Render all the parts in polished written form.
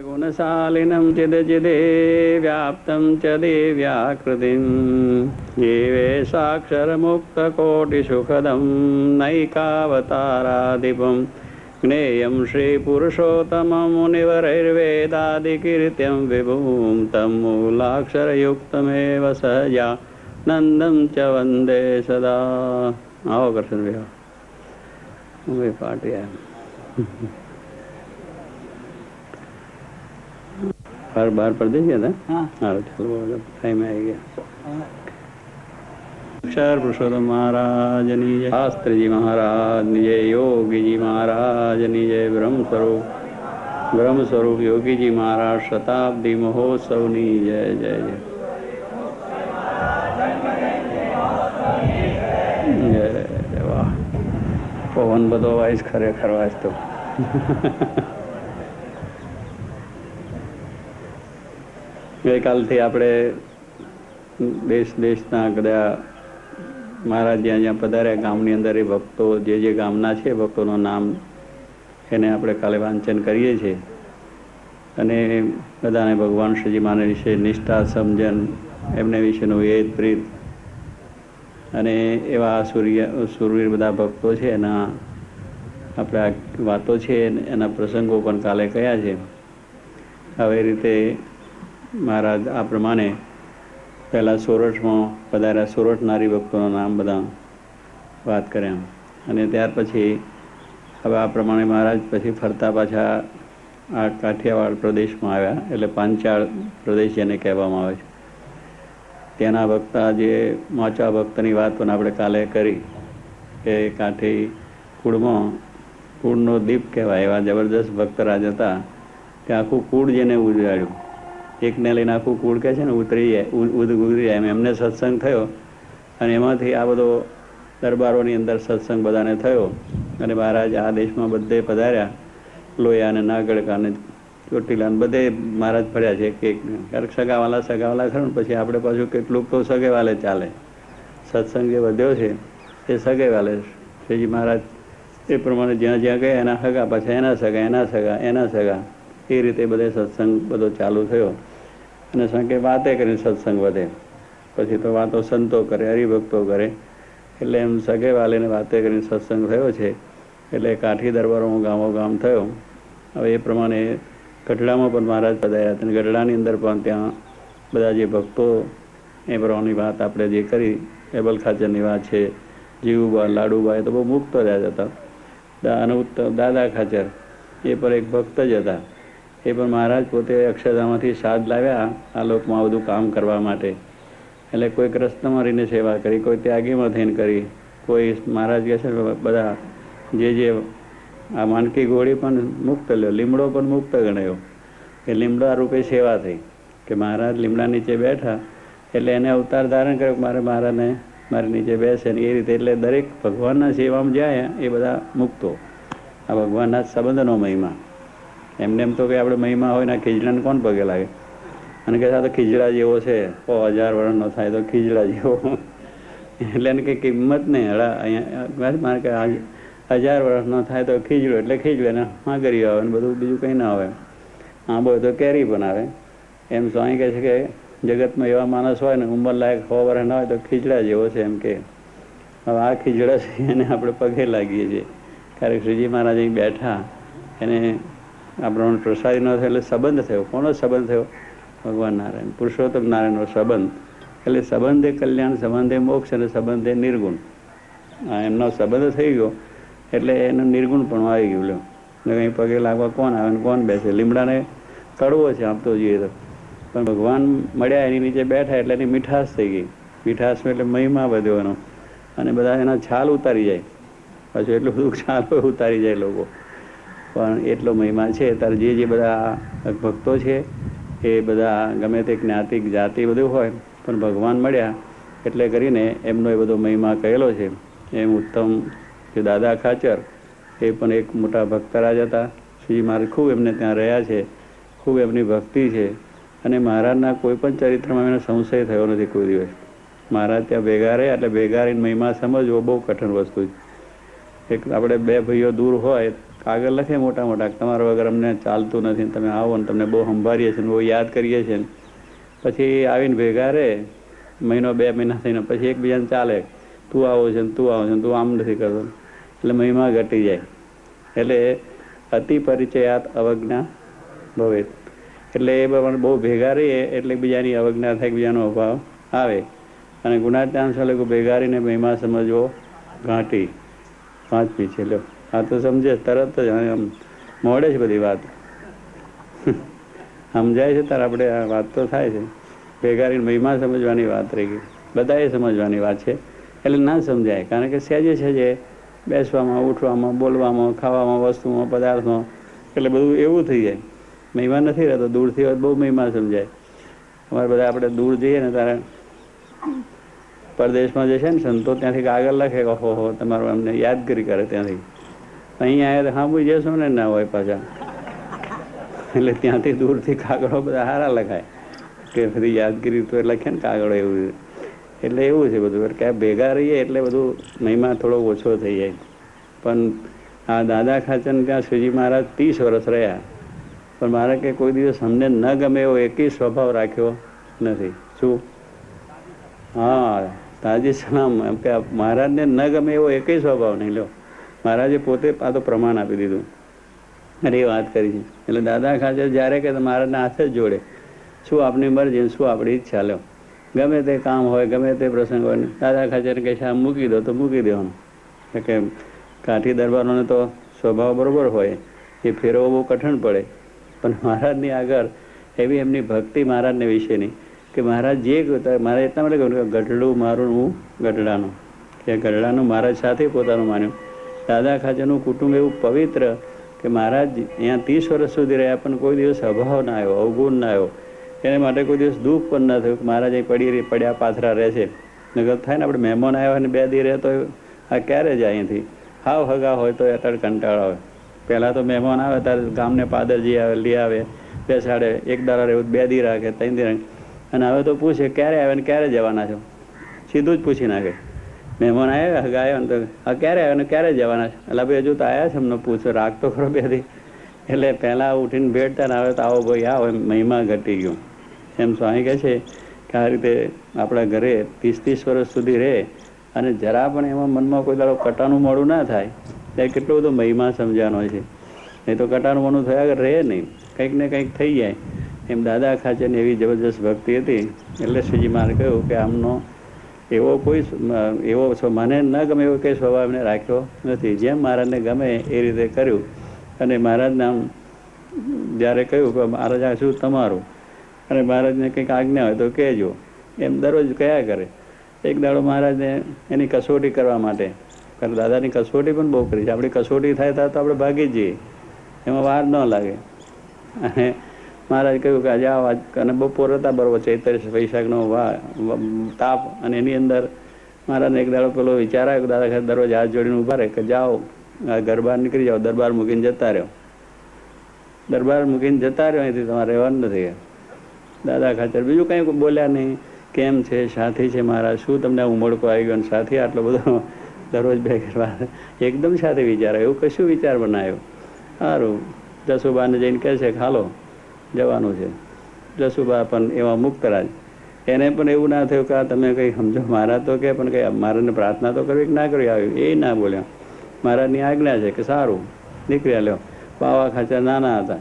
गुणशालिनं चिदचिदे व्याप्तं च दिव्याकृतिं जीवेशाक्षरमुक्तकोटिसुखदं नैकावताराधिपं ज्ञेयं श्रीपुरुषोत्तमं मुनिवरैर्वेदादिकीर्त्यं विभुं तं मूलाक्षरयुक्तमेव सहजानन्दं च वन्दे सदा। आओ कृष्ण भैया पाटिया बार पढ़ दीजिए ना। हाँ चलो टाइम आ गया। अक्षर पुरुषोत्तम महाराज जय, शास्त्री जी महाराज जय, योगी जी महाराज जय, ब्रह्म स्वरूप योगी जी महाराज शताब्दी महोत्सव नी जय जय जय जय। वाह पवन बधो वाइस खरेखर वाइस तो ગઈકાલથી આપણે દેશના બધા મહારાજ જ્યાં જ્યાં પધાર્યા ગામની અંદર એ ભક્તો જે ગામના છે ભક્તોનું નામ એને આપણે કાલે વાંચન કરીએ છીએ અને બધાને ભગવાન શ્રીજી માને વિશે નિષ્ઠા સમજણ એમને વિશેનું વેદ પ્રીત અને એવા સુરવીર બધા ભક્તો છે એના આપણે આ વાતો છે એના પ્રસંગો પણ કાલે કયા છે. હવે એ રીતે મહારાજ આ પ્રમાણે પહેલાં સોરઠમાં પધાર્યા, સોરઠનારી ભક્તોના નામ બધા વાત કર્યા અને ત્યાર પછી હવે આ પ્રમાણે મહારાજ પછી ફરતા પાછા આ કાઠિયાવાડ પ્રદેશમાં આવ્યા, એટલે પાંચાળ પ્રદેશ જેને કહેવામાં આવે છે. ત્યાંના ભક્ત જે મોચા ભક્તની વાત પણ આપણે કાલે કરી કે કાઠી કુળનો દીપ કહેવાય એવા જબરદસ્ત ભક્તરાજ હતા કે આખું કુળ જેને ઉજાડ્યું, એકને લઈને આખું કુળ કહે છે ને ઉતરી જાય એમને સત્સંગ થયો અને એમાંથી આ બધો દરબારોની અંદર સત્સંગ બધાને થયો અને મહારાજ આ દેશમાં બધે પધાર્યા, લોયા અને નાગડકા અને ચોટીલા બધે મહારાજ ફર્યા છે. કે ક્યારેક સગાવાલા ખરું ને પછી આપણે પાછું કેટલુંક તો સગેવાલે ચાલે, સત્સંગ જે વધ્યો છે એ સગેવાલે શ્રીજી મહારાજ એ પ્રમાણે જ્યાં જ્યાં ગયા એના સગા પાછા એના સગા એ રીતે બધે સત્સંગ બધો ચાલુ થયો અને સંકે વાતે કરીને સત્સંગ વધે, પછી તો વાતો સંતો કરે, હરિભક્તો કરે, એટલે એમ સગે વાલીને વાતે કરીને સત્સંગ થયો છે. એટલે કાઠી દરબારોમાં ગામો ગામ થયો. હવે એ પ્રમાણે ગઢડામાં પણ મહારાજ પધાર્યા હતા અને ગઢડાની અંદર પણ ત્યાં બધા જે ભક્તો એ પ્રમાણેની વાત આપણે જે કરી એબલ ખાચરની વાત છે, જીવુબા લાડુબા એ તો બહુ મુક્ત રહ્યા હતા. અને દાદા ખાચર એ પણ એક ભક્ત જ હતા. એ પણ મહારાજ પોતે અક્ષરધામમાંથી સાદ લાવ્યા આ લોકમાં આ બધું કામ કરવા માટે. એટલે કોઈક રસ્તામાં રહીને સેવા કરી, કોઈ ત્યાગીમાં થઈને કરી, કોઈ મહારાજ કહે છે બધા જે આ માનકી ગોળી પણ મુક્ત લ્યો, લીમડો પણ મુક્ત ગણાયો એ લીમડા રૂપે સેવા થઈ કે મહારાજ લીમડા નીચે બેઠા એટલે એને અવતાર ધારણ કર્યો મારે મહારાજને મારી નીચે બેસે ને એ રીતે. એટલે દરેક ભગવાનના સેવામાં જાય એ બધા મુક્તો. આ ભગવાનના સંબંધનો મહિમા એમને એમ તો કે આપણે મહિમા હોય ને ખીજડાને કોણ પગે લાગે અને કે આ તો ખીજડા જેવો છે, 1000 વર્ષનો થાય તો ખીજડા જેવો, એટલે એને કંઈ કિંમત નહીં. અહીંયા મારે કે 1000 વર્ષનો થાય તો ખીજડો એટલે ખીજડો ને હાંગરી આવે ને બધું બીજું કંઈ ના આવે, આંબો તો કેરી પણ આવે. એમ સ્વામી કહે છે કે જગતમાં એવા માણસ હોય ને ઉંમર લાયક 100 વર્ષ ના હોય તો ખીજડા જેવો છે એમ કે. હવે આ ખીજડા છે એને આપણે પગે લાગીએ છીએ. ક્યારેક શ્રીજી મહારાજ અહીં બેઠા એને આપણો પ્રસાદી ન થયો એટલે સંબંધ થયો. કોનો સંબંધ થયો? ભગવાન નારાયણ પુરુષોત્તમ નારાયણનો સંબંધ. એટલે સંબંધે કલ્યાણ, સંબંધે મોક્ષ અને સંબંધે નિર્ગુણ. એમનો સંબંધ થઈ ગયો એટલે એનું નિર્ગુણ પણ આવી ગયું. લો ને કંઈ પગે લાગવા કોણ આવે ને કોણ બેસે? લીમડાને કડવો છે આમ તો જોઈએ તો, પણ ભગવાન મળ્યા એની નીચે બેઠા એટલે એની મીઠાશ થઈ ગઈ. મીઠાશ એટલે મહિમા વધ્યો એનો અને બધા એના છાલ ઉતારી જાય. પાછું એટલું બધું છાલ ઉતારી જાય લોકો, પણ એટલો મહિમા છે. તારે જે બધા ભક્તો છે એ બધા ગમે તે જ્ઞાતિ જાતિ બધું હોય પણ ભગવાન મળ્યા એટલે કરીને એમનો એ બધો મહિમા કહેલો છે. એમ ઉત્તમ કે દાદા ખાચર એ પણ એક મોટા ભક્તરાજ હતા. શ્રી મહારાજ ખૂબ એમને ત્યાં રહ્યા છે, ખૂબ એમની ભક્તિ છે અને મહારાજના કોઈ પણ ચરિત્રમાં એમને સંશય થયો નથી કોઈ દિવસ. મહારાજ ત્યાં ભેગા રહ્યા એટલે ભેગા રહીને મહિમા સમજવો બહુ કઠિન વસ્તુ છે. એક આપણે બે ભાઈઓ દૂર હોય, કાગળ લખે મોટા મોટા, તમારા વગર અમને ચાલતું નથી, તમે આવો ને તમને બહુ સંભાળીએ છીએ, બહુ યાદ કરીએ છીએ. પછી આવીને ભેગા રહે મહિનો 2 મહિના થઈને, પછી એકબીજાને ચાલે, તું આવો છે ને તું આવો છે ને તું આમ નથી કરતો, એટલે મહિમા ઘટી જાય. એટલે અતિ પરિચયાત અવજ્ઞા ભવે. એટલે એ પ્રમાણે બહુ ભેગા રહીએ એટલે બીજાની અવજ્ઞા થાય, બીજાનો અભાવ આવે. અને ગુણાત્યાંશ લોકો ભેગા રહીને મહિમા સમજવો ઘાંટી. 5મી છે. લો આ તો સમજે તરત જ, આમ મોડે છે બધી વાત સમજાય છે તારે. આપણે આ વાત તો થાય છે, ભેગા રહીને મહિમા સમજવાની વાત રહી ગઈ. બધાએ સમજવાની વાત છે, એટલે ના સમજાય. કારણ કે સહેજે સહેજે બેસવામાં, ઉઠવામાં, બોલવામાં, ખાવામાં, વસ્તુમાં, પદાર્થમાં, એટલે બધું એવું થઈ જાય. મહિમા નથી રહેતો. દૂરથી હોય બહુ મહિમા સમજાય. અમારે બધા આપણે દૂર જઈએ ને ત્યારે પરદેશમાં જે છે ને સંતો, ત્યાંથી કાગળ લખે, ઓહો તમારું અમને યાદગીરી કરે ત્યાંથી. અહીંયા આવ્યા તો સાંભળી જશો ને ના હોય પાછા, એટલે ત્યાંથી દૂરથી કાગળો બધા સારા લખાય કે બધી યાદગીરી તો લખે ને કાગળો એવું. એટલે એવું છે બધું, કે ભેગા રહીએ એટલે બધું મહિમા થોડો ઓછો થઈ જાય. પણ આ દાદા ખાચર ત્યાં શ્રીજી મહારાજ 30 વર્ષ રહ્યા, પણ મારે કે કોઈ દિવસ અમને ન ગમે એવો એકેય સ્વભાવ રાખ્યો નથી. શું? હા, તાજી સલામ. એમ કે મહારાજને ન ગમે એવો એકેય સ્વભાવ નહીં. લો, મહારાજે પોતે આ તો પ્રમાણ આપી દીધું અને એ વાત કરી છે. એટલે દાદા ખાચર જ્યારે કે મહારાજના હાથે જ જોડે, શું આપની મરજી, શું આપણી ઈચ્છા. લો, ગમે તે કામ હોય, ગમે તે પ્રસંગ હોય, દાદા ખાચર કે છે મૂકી દો તો મૂકી દેવાનું. કે કાઠી દરબારોને તો સ્વભાવ બરોબર હોય, એ ફેરવો બહુ કઠણ પડે. પણ મહારાજની આગળ એવી એમની ભક્તિ મહારાજને વિશેની કે મહારાજ જે મારે એટલા માટે કહ્યું કે ગઢડું મારું, હું ગઢડાનું, કે ગઢડાનું મહારાજ સાથે પોતાનું માન્યું. દાદા ખાચરનું કુટુંબ એવું પવિત્ર કે મહારાજ અહીંયા 30 વર્ષ સુધી રહ્યા, પણ કોઈ દિવસ અભાવ ના આવ્યો, અવગુણ ના આવ્યો. એને માટે કોઈ દિવસ દુઃખ પણ ના થયું કે મહારાજ અહીં પડ્યા પાથરા રહે છે. નગર થાય ને આપણે મહેમાન આવ્યા ને 2 દી રહે તો આ ક્યારે જાય અહીંથી? હાવ હગા હોય તો અત્યારે કંટાળા હોય. પહેલાં તો મહેમાન આવે ત્યારે ગામને પાદરજી આવે, લઈ આવે, બેસાડે, 1 દાડા રહેવું, 2 દી રાખે, 3 દી રાખે. અને હવે તો પૂછે ક્યારે આવે ને ક્યારે જવાના છો, સીધું જ પૂછી નાખે. મહેમાન આવ્યા, હગા આવ્યા ને તો આ ક્યારે આવ્યા ને ક્યારે જવાના છે? એટલે ભાઈ હજુ તો આવ્યા છે, અમને પૂછો, રાગ તો ખરો 2 દી. એટલે પહેલાં ઉઠીને ભેટતા ને હવે તો આવો ભાઈ આવો, મહિમા ઘટી ગયું. એમ સ્વામી કહે છે કે આ રીતે આપણા ઘરે 30 વર્ષ સુધી રહે અને જરા પણ એમાં મનમાં કોઈ દાડો કટાનું મોડું ના થાય, ત્યારે કેટલો બધો મહિમા સમજાનો હોય છે. નહીં તો કટાનું મોડું થયા આગળ રહે નહીં, કંઈક ને કંઈક થઈ જાય. એમ દાદા ખાચરની એવી જબરજસ્ત ભક્તિ હતી. એટલે શ્રીજી મહારાજ કહ્યું કે આમનો એવો કોઈ એવો મને ન ગમે એવો કંઈ સ્વભાવ એમને રાખ્યો નથી. જેમ મહારાજને ગમે એ રીતે કર્યું. અને મહારાજને આમ જ્યારે કહ્યું કે મહારાજ આ શું તમારું, અને મહારાજને કંઈક આજ્ઞા હોય તો કહેજો, એમ દરરોજ કયા કરે. એક દાડો મહારાજને એની કસોટી કરવા માટે, કારણ દાદાની કસોટી પણ બહુ કરી છે. આપણી કસોટી થાય તો આપણે ભાગી જ જઈએ, એમાં વાર ન લાગે. અને મહારાજ કહ્યું કે આજે આવો, અને બપોર હતા બરોબર, ચૈત્ર વૈશાખનો તાપ, અને એની અંદર મહારાજને એક દાડો પેલો વિચાર આવ્યો કે દાદા ખાચર દરરોજ હાથ જોડીને ઊભા રહે કે જાઓ ઘર બહાર નીકળી જાઓ, દરબાર મૂકીને જતા રહ્યો, દરબાર મૂકીને જતા રહ્યો, અહીંથી તમારે રહેવાનું નથી. દાદા ખાચર બીજું કંઈ બોલ્યા નહીં. કેમ છે? સાથી છે મહારાજ, શું તમને ઉમળકો આવી ગયો? સાથી આટલો બધો દરરોજ 2 કરવા એકદમ સાથે વિચાર આવ્યો, એવું કશું વિચાર બનાવ્યો. સારું, જસુબાને જઈને કહે છે હાલો જવાનું છે. જસુબા પણ એવા મુક્તરાજ, એને પણ એવું ના થયું કે આ તમે કંઈ સમજો. મહારાજ તો કે પણ કંઈ મહારાજને પ્રાર્થના તો કરવી કે ના કરવી આવ્યું એ ના બોલ્યા. મહારાજની આજ્ઞા છે કે સારું નીકળ્યા. લ્યો, બાવા ખાચર નાના હતા,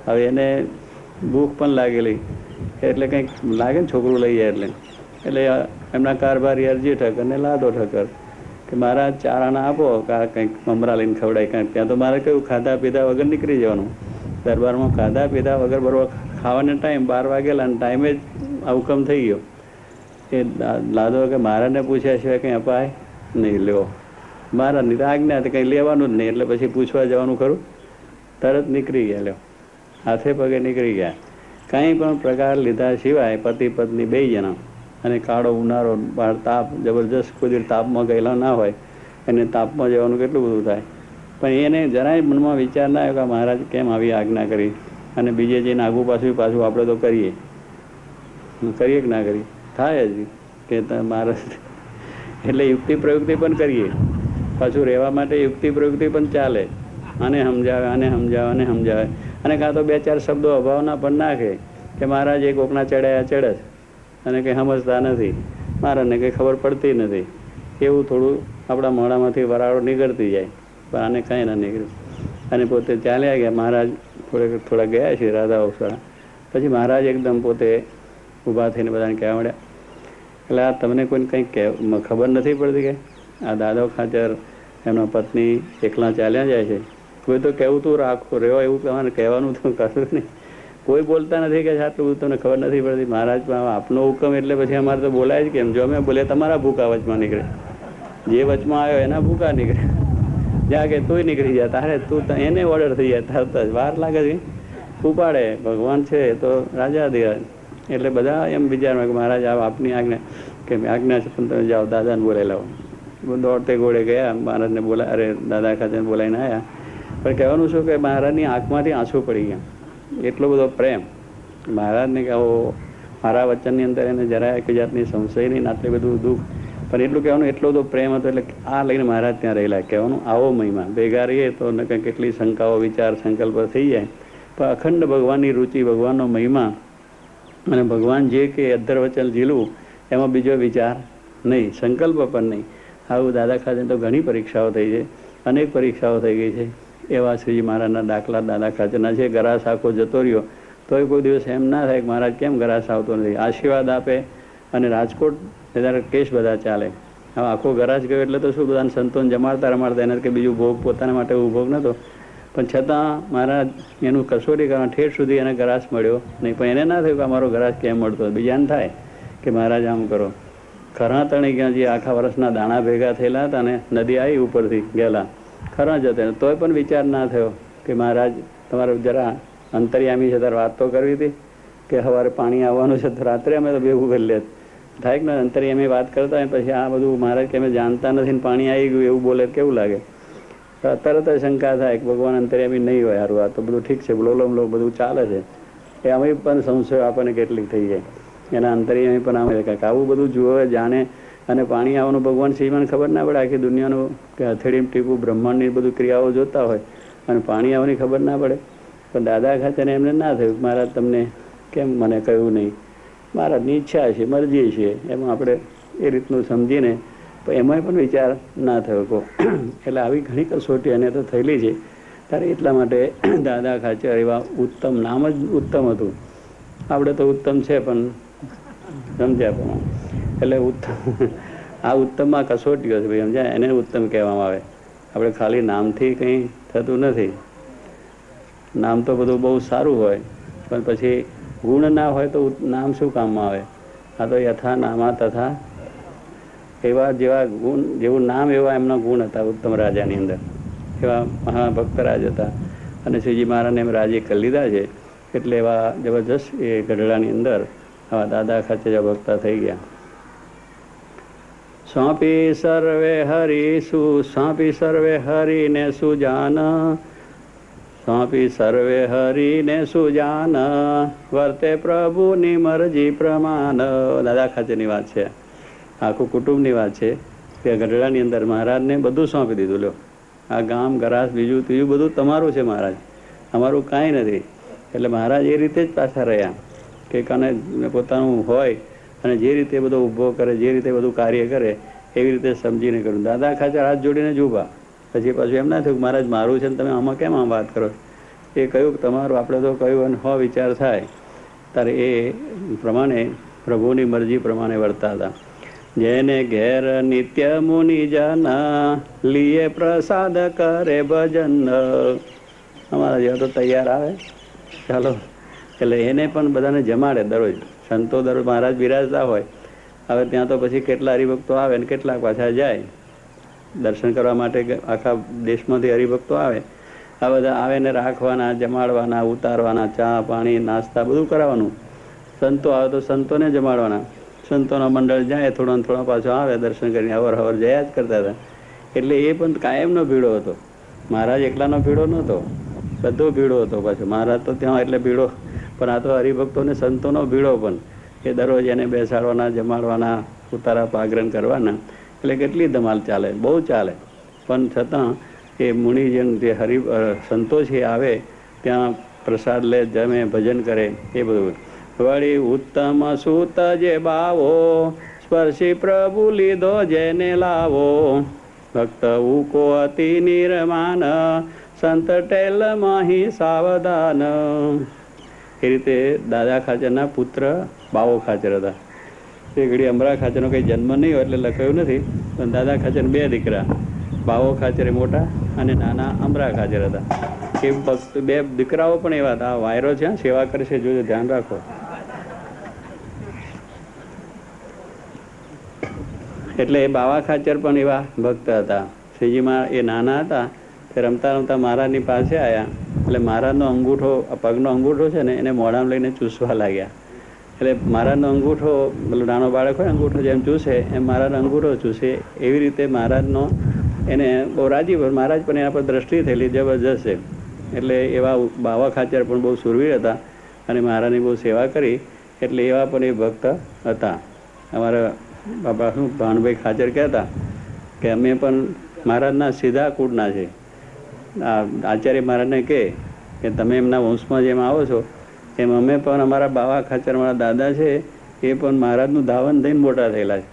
હવે એને ભૂખ પણ લાગેલી, એટલે કંઈક લાગે ને છોકરું લઈ જાય એટલે એમના કારભારી અરજી ઠક્કર ને લાદો ઠક્કર કે મહારાજ ચારાના આપો, કંઈક મમરા લઈને ખવડાય કાંઈક. ત્યાં તો મારે કહ્યું ખાધા પીધા વગર નીકળી જવાનું. દરબારમાં ખાધા પીધા વગર બરોબર ખાવાનો ટાઈમ 12 વાગેલા અને ટાઈમે જ હુકમ થઈ ગયો. એ લાદો કે મહારાજને પૂછ્યા સિવાય કંઈ અપાય નહીં. લ્યો, મહારાજની તો આજ્ઞા કંઈ લેવાનું જ નહીં, એટલે પછી પૂછવા જવાનું ખરું. તરત નીકળી ગયા. લ્યો, હાથે પગે નીકળી ગયા. કંઈ પણ પ્રકાર લીધા સિવાય પતિ પત્ની 2 જણા. અને કાળો ઉનાળો, બહાર તાપ જબરજસ્ત, કોઈ તાપમાં ગયેલા ના હોય, એને તાપમાં જવાનું કેટલું બધું થાય. પણ એને જરાય મનમાં વિચાર ના આવ્યો કે મહારાજ કેમ આવી આજ્ઞા કરી. અને બીજે જઈને આગું પાછું આપણે તો કરીએ કે ના કરીએ, થાય જ કે મહારાજ. એટલે યુક્તિ પ્રયુક્તિ પણ કરીએ, પાછું રહેવા માટે યુક્તિ પ્રયુક્તિ પણ ચાલે, આને સમજાવે આને સમજાવે આને સમજાવે, અને કાં તો બે ચાર શબ્દો અભાવના પણ નાખે કે મહારાજ એ કોકના ચડ્યા ચડે અને કંઈ સમજતા નથી, મહારાજને કંઈ ખબર પડતી નથી, એવું થોડું આપણા મોઢામાંથી વરાળો નીકળતી જાય, પણ આને કાંઈ ના નીકળ્યું. અને પોતે ચાલ્યા ગયા. મહારાજ થોડા ગયા છે રાધા અવસરા, પછી મહારાજ એકદમ પોતે ઊભા થઈને બધાને કહેવા મળ્યા, એટલે આ તમને કોઈને કંઈક ખબર નથી પડતી કે આ દાદો ખાચર એમના પત્ની એકલા ચાલ્યા જાય છે, કોઈ તો કહેવું તું રાખો રહ્યો, એવું તમારે કહેવાનું તો કશું નહીં, કોઈ બોલતા નથી કે આટલું બધું તમને ખબર નથી પડતી. મહારાજ આપનો હુકમ એટલે પછી અમારે તો બોલાય જ કેમ, જો અમે બોલે તમારા ભૂકા વચમાં નીકળે, જે વચમાં આવ્યો એના ભૂકા નીકળે, જ્યાં કે તું નીકળી જાય, તારે તું એને ઓર્ડર થઈ જાય, તરત જ વાર લાગે છે, ઉપાડે. ભગવાન છે તો રાજા દિરાજ, એટલે બધા એમ વિચારમાં કે મહારાજ આવ આપની આજ્ઞા, કે આજ્ઞા છે પણ તમે જાઓ દાદાને બોલાવી લાવો. દોડતે ઘોડે ગયા, મહારાજને બોલા, અરે દાદા ખાતે બોલાવીને આવ્યા. પણ કહેવાનું શું કે મહારાજની આંખમાંથી આંસુ પડી ગયા, એટલો બધો પ્રેમ મહારાજને કે આવો મારા વચનની અંદર એને જરાય એક જાતની સંશય નહીં, આટલું બધું દુઃખ, પણ એટલું કહેવાનું એટલો બધો પ્રેમ હતો, એટલે આ લઈને મહારાજ ત્યાં રહેલા. કહેવાનું આવો મહિમા, ભેગા રહીએ તો કેટલી શંકાઓ વિચાર સંકલ્પ થઈ જાય, પણ અખંડ ભગવાનની રુચિ, ભગવાનનો મહિમા, અને ભગવાન જે કે અધ્ધર વચન ઝીલવું, એમાં બીજો વિચાર નહીં, સંકલ્પ પણ નહીં. આવું દાદા ખાતે તો ઘણી પરીક્ષાઓ થઈ છે, અનેક પરીક્ષાઓ થઈ ગઈ છે. એવા શ્રીજી મહારાજના દાખલા દાદા ખાચરના છે. ગરાસ આખો જતો રહ્યો તોય કોઈ દિવસ એમ ના થાય કે મહારાજ કેમ ગરાસ આવતો નથી, આશીર્વાદ આપે. અને રાજકોટ ત્યારે કેસ બધા ચાલે, હવે આખો ગરાસ ગયો એટલે તો શું બધાને સંતોને જમાડતા રમાડતા, એને કે બીજું ભોગ પોતાના માટે ભોગ નહોતો, પણ છતાં મહારાજ એનું કસોટી કરવા ઠેઠ સુધી એને ગરાસ મળ્યો નહીં. પણ એને ના થયું કે અમારો ગરાસ કેમ મળતો, બીજાને થાય કે મહારાજ આમ કરો. ખરા તણી ક્યાં જે આખા વર્ષના દાણા ભેગા થયેલા હતા ને નદી આવી ઉપરથી ગયેલા, ખરા જતા, તોય પણ વિચાર ના થયો કે મહારાજ તમારે જરા અંતર્યામી છે ત્યારે વાત તો કરવી હતી કે સવારે પાણી આવવાનું છે, તો રાત્રે અમે તો ભેગું કરી લે થાય ને અંતર્યામી વાત કરતા હોય, પછી આ બધું મહારાજ કે અમે જાણતા નથી ને પાણી આવી ગયું એવું બોલે કેવું લાગે. તરત જ શંકા થાય કે ભગવાન અંતર્યામી નહીં હોય, સારું આ તો બધું ઠીક છે, બોલો બધું ચાલે છે, એ અમે પણ સંશય આપણને કેટલીક થઈ જાય. એના અંતર્યામી પણ અમે કાંઈક આવું બધું જુએ જાણે, અને પાણી આવવાનું ભગવાન શ્રીમાન ખબર ના પડે, આખી દુનિયાનું કે હથેળીમાં ટીપું બ્રહ્માંડની બધું ક્રિયાઓ જોતા હોય અને પાણી આવવાની ખબર ના પડે. પણ દાદા ખાતે એમને ના થયું મહારાજ તમને કેમ મને કહ્યું નહીં, મહારાજની ઈચ્છા છે, મરજી છે, એમાં આપણે એ રીતનું સમજીને એમાંય પણ વિચાર ના થયો કહો. એટલે આવી ઘણી કસોટી એને તો થયેલી છે. ત્યારે એટલા માટે દાદા ખાચર એવા ઉત્તમ, નામ જ ઉત્તમ હતું. આપણે તો ઉત્તમ છે પણ સમજ્યા પણ, એટલે ઉત્તમ, આ ઉત્તમમાં કસોટીઓ છે ભાઈ, સમજ્યા, એને ઉત્તમ કહેવામાં આવે. આપણે ખાલી નામથી કંઈ થતું નથી. નામ તો બધું બહુ સારું હોય, પણ પછી ગુણ ના હોય તો નામ શું કામમાં આવે? આ તો યથા નામા તથા, એવા જેવા ગુણ, જેવું નામ એવા એમના ગુણ હતા ઉત્તમ રાજાની અંદર. એવા મહાભક્તરાજ હતા, અને શ્રીજી મહારાજને એમ રાજી કરી લીધા છે. એટલે એવા જબરજસ્ત એ ગઢડાની અંદર આવા દાદા ખાચર ભક્તા થઈ ગયા. સોંપી સર્વે હરિ સોંપી સર્વે હરિને સુજાન, સોંપી સર્વે હરિને સુજાન, વર્તે પ્રભુની મરજી પ્રમાણ. દાદા ખાચરની વાત છે, આખું કુટુંબની વાત છે કે ગઢડાની અંદર મહારાજને બધું સોંપી દીધું. લો, આ ગામ ગરાસ બીજું ત્રીજું બધું તમારું છે મહારાજ, અમારું કાંઈ નથી. એટલે મહારાજ એ રીતે જ પાછા રહ્યા કે કાને પોતાનું હોય અને જે રીતે બધો ઊભો કરે, જે રીતે બધું કાર્ય કરે એવી રીતે સમજીને કરું. દાદા ખાચર હાથ જોડીને જ ઊભા. પછી પાછું એમ ના થયું મહારાજ મારું છે ને તમે આમાં કેમ આમ વાત કરો, એ કહ્યું કે તમારું, આપણે તો કહ્યું અને હો વિચાર થાય ત્યારે એ પ્રમાણે પ્રભુની મરજી પ્રમાણે વર્તા હતા. જેને ઘેર નિત્ય મુનિ જન, લીએ પ્રસાદ કરે ભજન. અમારા જેવા તો તૈયાર આવે, ચાલો, એટલે એને પણ બધાને જમાડે દરરોજ. સંતો દરરોજ મહારાજ બિરાજતા હોય, હવે ત્યાં તો પછી કેટલા હરિભક્તો આવે ને કેટલાક પાછા જાય દર્શન કરવા માટે. આખા દેશમાંથી હરિભક્તો આવે, આ બધા આવે ને રાખવાના, જમાડવાના, ઉતારવાના, ચા પાણી નાસ્તા બધું કરાવવાનું. સંતો આવે તો સંતોને જમાડવાના. સંતોના મંડળ જાય, થોડા પાછો આવે દર્શન કરીને, હવર જયા જ કરતા હતા. એટલે એ પણ કાયમનો ભીડો હતો. મહારાજ એકલાનો ભીડો નહોતો, બધો ભીડો હતો. પાછો મહારાજ તો ત્યાં એટલે ભીડો, પણ આ તો હરિભક્તોને સંતોનો ભીડો પણ. એ દરરોજ એને બેસાડવાના, જમાડવાના, ઉતારા પાગ્રહણ કરવાના. એટલે કેટલી ધમાલ ચાલે, બહુ ચાલે. પણ છતાં એ મુનિજન જે સંતો છે આવે ત્યાં પ્રસાદ લે, જમે, ભજન કરે, એ બધું. વળી ઉત્તમ સૂત જે બાવો, સ્પર્શી પ્રભુ લીધો જેને લાવો. ભક્ત ઉકો અતિ નિર્માન, સંત ટેલ માહી સાવધાન. એ રીતે દાદા ખાચરના પુત્ર બાવો ખાચર હતા. તે ઘડી અમરા ખાચરનો કંઈ જન્મ નહીં હોય એટલે લખાયું નથી, પણ દાદા ખાચર 2 દીકરા, બાવો ખાચર મોટા અને નાના અમરા ખાચર હતા. એ ભક્ત 2 દીકરાઓ પણ એવા હતા. વાયરો છે, સેવા કરે છે, જોજો, ધ્યાન રાખો. એટલે એ બાવા ખાચર પણ એવા ભક્ત હતા. શ્રીજીમાં એ નાના હતા તે રમતા રમતા મહારાજની પાસે આવ્યા. એટલે મહારાજનો અંગૂઠો, પગનો અંગૂઠો છે ને, એને મોઢામાં લઈને ચૂસવા લાગ્યા. એટલે મહારાજનો અંગૂઠો, પેલું નાનો બાળક હોય અંગૂઠો જેમ ચૂસે એમ મહારાજનો અંગૂઠો ચૂસે. એવી રીતે મહારાજનો એને બહુ રાજી, મહારાજ પણ એના પર દ્રષ્ટિ થયેલી જબરજસ્ત છે. એટલે એવા બાવા ખાચર પણ બહુ સુરવીર હતા અને મહારાજની બહુ સેવા કરી. એટલે એવા પણ એ ભક્ત હતા. અમારા બાપા શું ભાણભાઈ ખાચર કહેતા કે અમે પણ મહારાજના સીધા કુળના છે. આચાર્ય મહારાજને કહે કે તમે એમના વંશમાં જેમ આવો છો એમ અમે પણ અમારા બાવા ખાચર, મારા દાદા છે એ પણ મહારાજનું ધાવન થઈને મોટા થયેલા છે.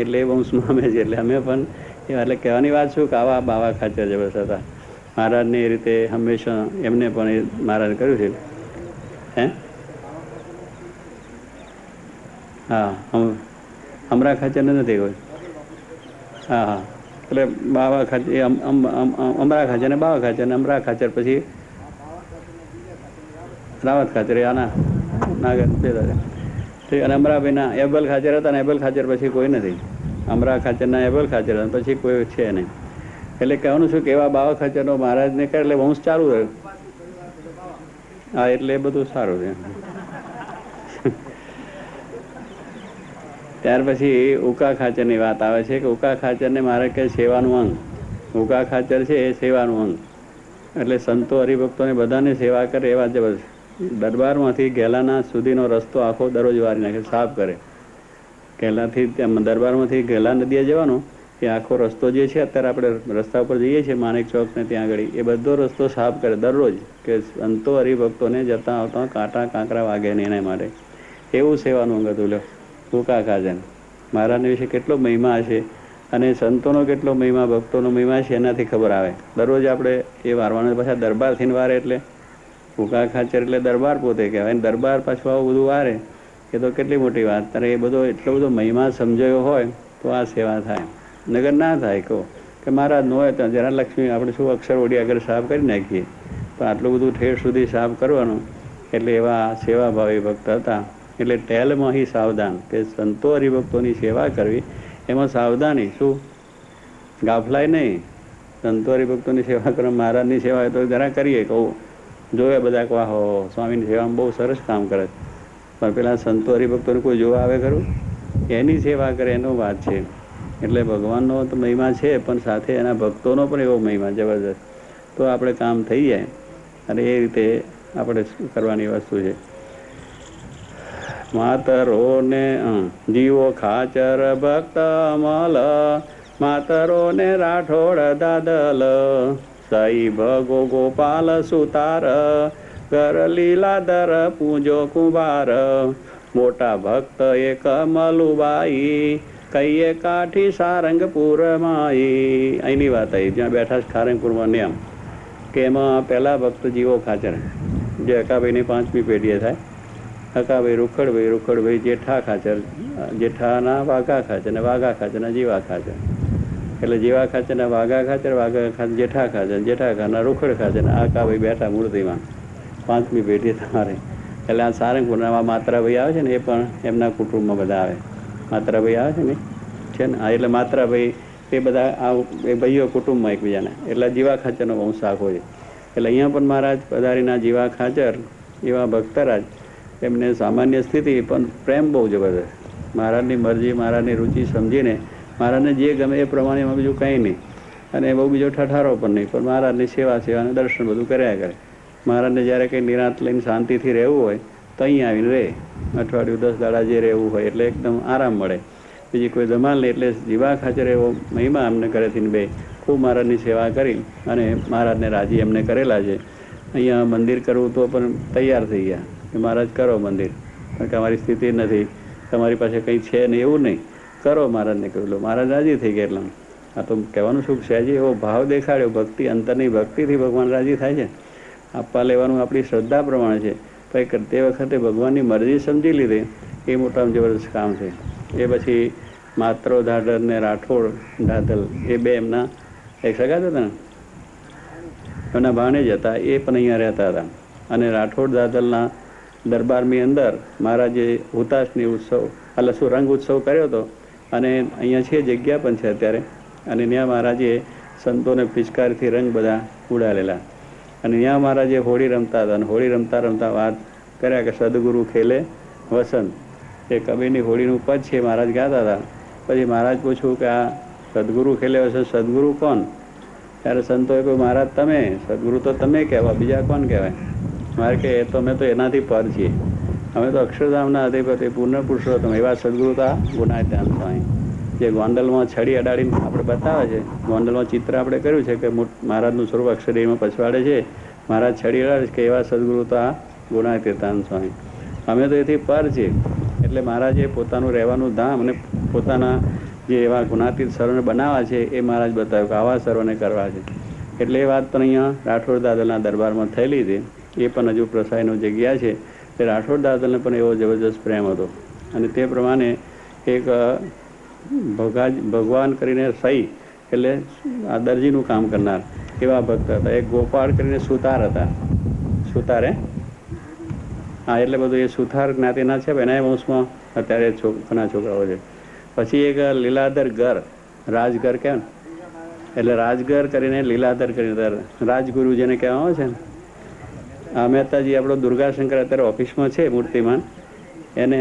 એટલે એ વંશમાં અમે છે. એટલે અમે પણ એટલે કહેવાની વાત શું કે આવા બાવા ખાચર જબરદસ્ત હતા. મહારાજને એ રીતે હંમેશા એમને પણ એ મહારાજ કર્યું છે. હે હા, અમરા ખાચરને નથી કોઈ. હા હા, એટલે બાવા ખાચર, અમરા ખાચર ને બાવા ખાચર ને અમરા ખાચર, પછી રાવત ખાચર, આના નાગર અને અમરાભાઈના એબલ ખાચર હતા. ને એબલ ખાચર પછી કોઈ નથી. અમરા ખાચરના એબલ ખાચર પછી કોઈ છે નહીં. એટલે કહેવાનું શું કે એવા બાવા ખાચરનો મહારાજને કરે એટલે વંશ ચાલુ રહ્યો. હા, એટલે એ બધું સારું છે. ત્યાર પછી ઉકા ખાચરની વાત આવે છે કે ઉકા ખાચરને મારે કે સેવાનું અંગ. ઉકા ખાચર છે એ સેવાનું અંગ. એટલે સંતો, હરિભક્તોને બધાને સેવા કરે એવા જબરજસ્ત. દરબારમાંથી ગેલાના સુધીનો રસ્તો આખો દરરોજ વારી નાખે, સાફ કરે. ગેલાથી દરબારમાંથી ગેલા નદીએ જવાનો એ આખો રસ્તો જે છે, અત્યારે આપણે રસ્તા ઉપર જઈએ છીએ માણેક ચોક ને ત્યાં આગળ, એ બધો રસ્તો સાફ કરે દરરોજ, કે સંતો હરિભક્તોને જતા આવતા કાંટા કાંકરા વાગે નહીં એના માટે. એવું સેવાનું અંગ હતું. લો ઉકા ખાચર મહારાજને વિશે કેટલો મહિમા હશે અને સંતોનો કેટલો મહિમા, ભક્તોનો મહિમા છે એનાથી ખબર આવે. દરરોજ આપણે એ વારવાનો. પાછા દરબારથી વારે એટલે ઉકા ખાચર એટલે દરબાર પોતે કહેવાય. દરબાર પાછું આવું બધું વારે એ તો કેટલી મોટી વાત. ત્યારે એ બધો એટલો બધો મહિમા સમજાયો હોય તો આ સેવા થાય, નગર ના થાય. કહો કે મહારાજનું હોય તો જરા લક્ષ્મી આપણે શું અક્ષર ઓડી આગળ સાફ કરી નાખીએ, પણ આટલું બધું ઠેર સુધી સાફ કરવાનું. એટલે એવા સેવાભાવી ભક્ત હતા. એટલે ટેલમાં હી સાવધાન, કે સંતો હરિભક્તોની સેવા કરવી એમાં સાવધાની. શું ગાફલાય નહીં. સંતો હરિભક્તોની સેવા કરો, મહારાજની સેવા તો જરા કરીએ. કહું જોવે બધા કે વાહો સ્વામીની સેવામાં બહુ સરસ કામ કરે, પણ પેલા સંતો હરિભક્તોને કોઈ જોવા આવે ખરું? એની સેવા કરે એનો વાત છે. એટલે ભગવાનનો તો મહિમા છે, પણ સાથે એના ભક્તોનો પણ એવો મહિમા જબરદસ્ત. તો આપણે કામ થઈ જાય. અને એ રીતે આપણે કરવાની વસ્તુ છે. માતરો ને જીવો ખાચર ભક્ત અમલ, માતરો ને રાઠોડ દાદલ, સઈ ભગો ગોપાલ સુતાર, કર લીલાધર પૂજો કુંભાર, મોટા ભક્ત એક મલુબાઈ, કહીએ કાઠી સારંગપુર માઈ. અહીંની વાત આવી જ્યાં બેઠા સારંગપુરમાં નિયમ કે એમાં પહેલા ભક્ત જીવો ખાચર, જે અકાભાઈની 5મી પેઢીએ થાય. અકાભાઈ રૂખડભાઈ, રૂખડભાઈ જેઠા ખાચર, જેઠાના વાઘા ખાચર, ને વાઘા ખાચરના જીવા ખાચર. એટલે જીવા ખાચરના વાઘા ખાચર, વાઘા ખાચર જેઠા ખાચર, જેઠા ખાચરના રૂખડ ખાચર. અકાભાઈ બેઠા મૂર્તિમાં 5મી પેઢી તમારે. એટલે આ સારંગપુરના માત્રાભાઈ આવે છે ને, એ પણ એમના કુટુંબમાં બધા આવે. માત્રાભાઈ આવે છે ને, છે ને. હા, એટલે માત્રાભાઈ એ બધા આ એ ભાઈઓ કુટુંબમાં એકબીજાને. એટલે જીવા ખાચરનો વંશ આખો છે. એટલે અહીંયા પણ મહારાજ પધારીના જીવા ખાચર એવા ભક્તરાજ, એમને સામાન્ય સ્થિતિ પણ પ્રેમ બહુ જબરદસ્ત. મહારાજની મરજી, મહારાજની રુચિ સમજીને મહારાજને જે ગમે એ પ્રમાણે, એમાં બીજું કંઈ નહીં. અને બહુ બીજો ઠઠારો પણ નહીં, પણ મહારાજની સેવાને દર્શન બધું કર્યા કરે. મહારાજને જ્યારે કંઈ નિરાંત લઈને શાંતિથી રહેવું હોય તો અહીં આવીને રહે. અઠવાડિયું 10 દાડા જે રહેવું હોય એટલે એકદમ આરામ મળે. બીજી કોઈ ધમાલ નહીં. એટલે જીવા ખાચર એવો મહિમા અમને કરેથી બે ખૂબ મહારાજની સેવા કરી અને મહારાજને રાજી એમને કરેલા છે. અહીંયા મંદિર કરવું તો પણ તૈયાર થઈ ગયા કે મહારાજ કરો મંદિર, કારણ કે અમારી સ્થિતિ નથી, તમારી પાસે કંઈ છે નહીં, એવું નહીં, કરો મહારાજને કહ્યું. મહારાજ રાજી થઈ ગયા. એટલા આ તો કહેવાનું શું છે, હજી એવો ભાવ દેખાડ્યો, ભક્તિ, અંતરની ભક્તિથી ભગવાન રાજી થાય છે. આપવા લેવાનું આપણી શ્રદ્ધા પ્રમાણે છે, પણ તે વખતે ભગવાનની મરજી સમજી લીધી, એ મોટામાં જબરદસ્ત કામ છે. એ પછી માત્રો ધાડર ને રાઠોડ ધાધલ એ બે એમના એક સગા હતા ને, એમના ભાણેજ હતા, એ પણ અહીંયા રહેતા હતા. અને રાઠોડ દાદલના દરબારની અંદર મહારાજે હુતાશની ઉત્સવ એટલે શું રંગ ઉત્સવ કર્યો હતો. અને અહીંયા છે જગ્યા પણ છે અત્યારે. અને ત્યાં મહારાજે સંતોને પિચકારીથી રંગ બધા ઉડાડેલા. અને ત્યાં મહારાજે હોળી રમતા હતા. અને હોળી રમતા રમતા વાત કર્યા કે સદગુરુ ખેલે વસંત, એ કબીરની હોળીનું પદ છે મહારાજ ગાતા હતા. પછી મહારાજ પૂછ્યું કે આ સદગુરુ ખેલે વસંત, સદગુરુ કોણ? ત્યારે સંતોએ કહ્યું મહારાજ તમે, સદગુરુ તો તમે કહેવા, બીજા કોણ કહેવાય? મારે કે એ તો અમે તો એનાથી પર છીએ, અમે તો અક્ષરધામના અધિપતિ પૂર્ણ પુરુષોત્તમ એવા સદગુરુ તો ગુણાત્યાન સ્વામી, જે ગોંડલમાં છડી અડાડીને આપણે બતાવે છે. ગોંડલમાં ચિત્ર આપણે કર્યું છે કે મહારાજનું સ્વરૂપ અક્ષરીમાં પછવાડે છે, મહારાજ છડી અડાડે છે કે એવા સદગુરુ તો આ ગુણાતીતાન સ્વામી, અમે તો એથી પર છીએ. એટલે મહારાજે પોતાનું રહેવાનું ધામ અને પોતાના જે એવા ગુણાતીત સર્વને બનાવવા છે એ મહારાજ બતાવ્યું કે આવા સર્વને કરવા છે. એટલે એ વાત પણ અહીંયા રાઠોડ દાદલના દરબારમાં થયેલી હતી. એ પણ હજુ પ્રસાયનો જગ્યા છે. તે રાઠોડ દાદલને પણ એવો જબરજસ્ત પ્રેમ હતો. અને તે પ્રમાણે એક ભગવાન કરીને સહી એટલે આ દરજીનું કામ કરનાર એવા ભક્ત હતા. એક ગોપાળ કરીને સુતાર હતા. સુતાર હા, એટલે બધું એ સુથાર જ્ઞાતિના છે. એના વંશમાં અત્યારે ઘણા છોકરાઓ છે. પછી એક લીલાધર ઘર, રાજઘર કહેવાય ને, એટલે રાજઘર કરીને લીલાધર કરીને રાજગુરુ જેને કહેવામાં આવે છે ને. આ મહેતાજી આપણો દુર્ગાશંકર અત્યારે ઓફિસમાં છે મૂર્તિમાન, એને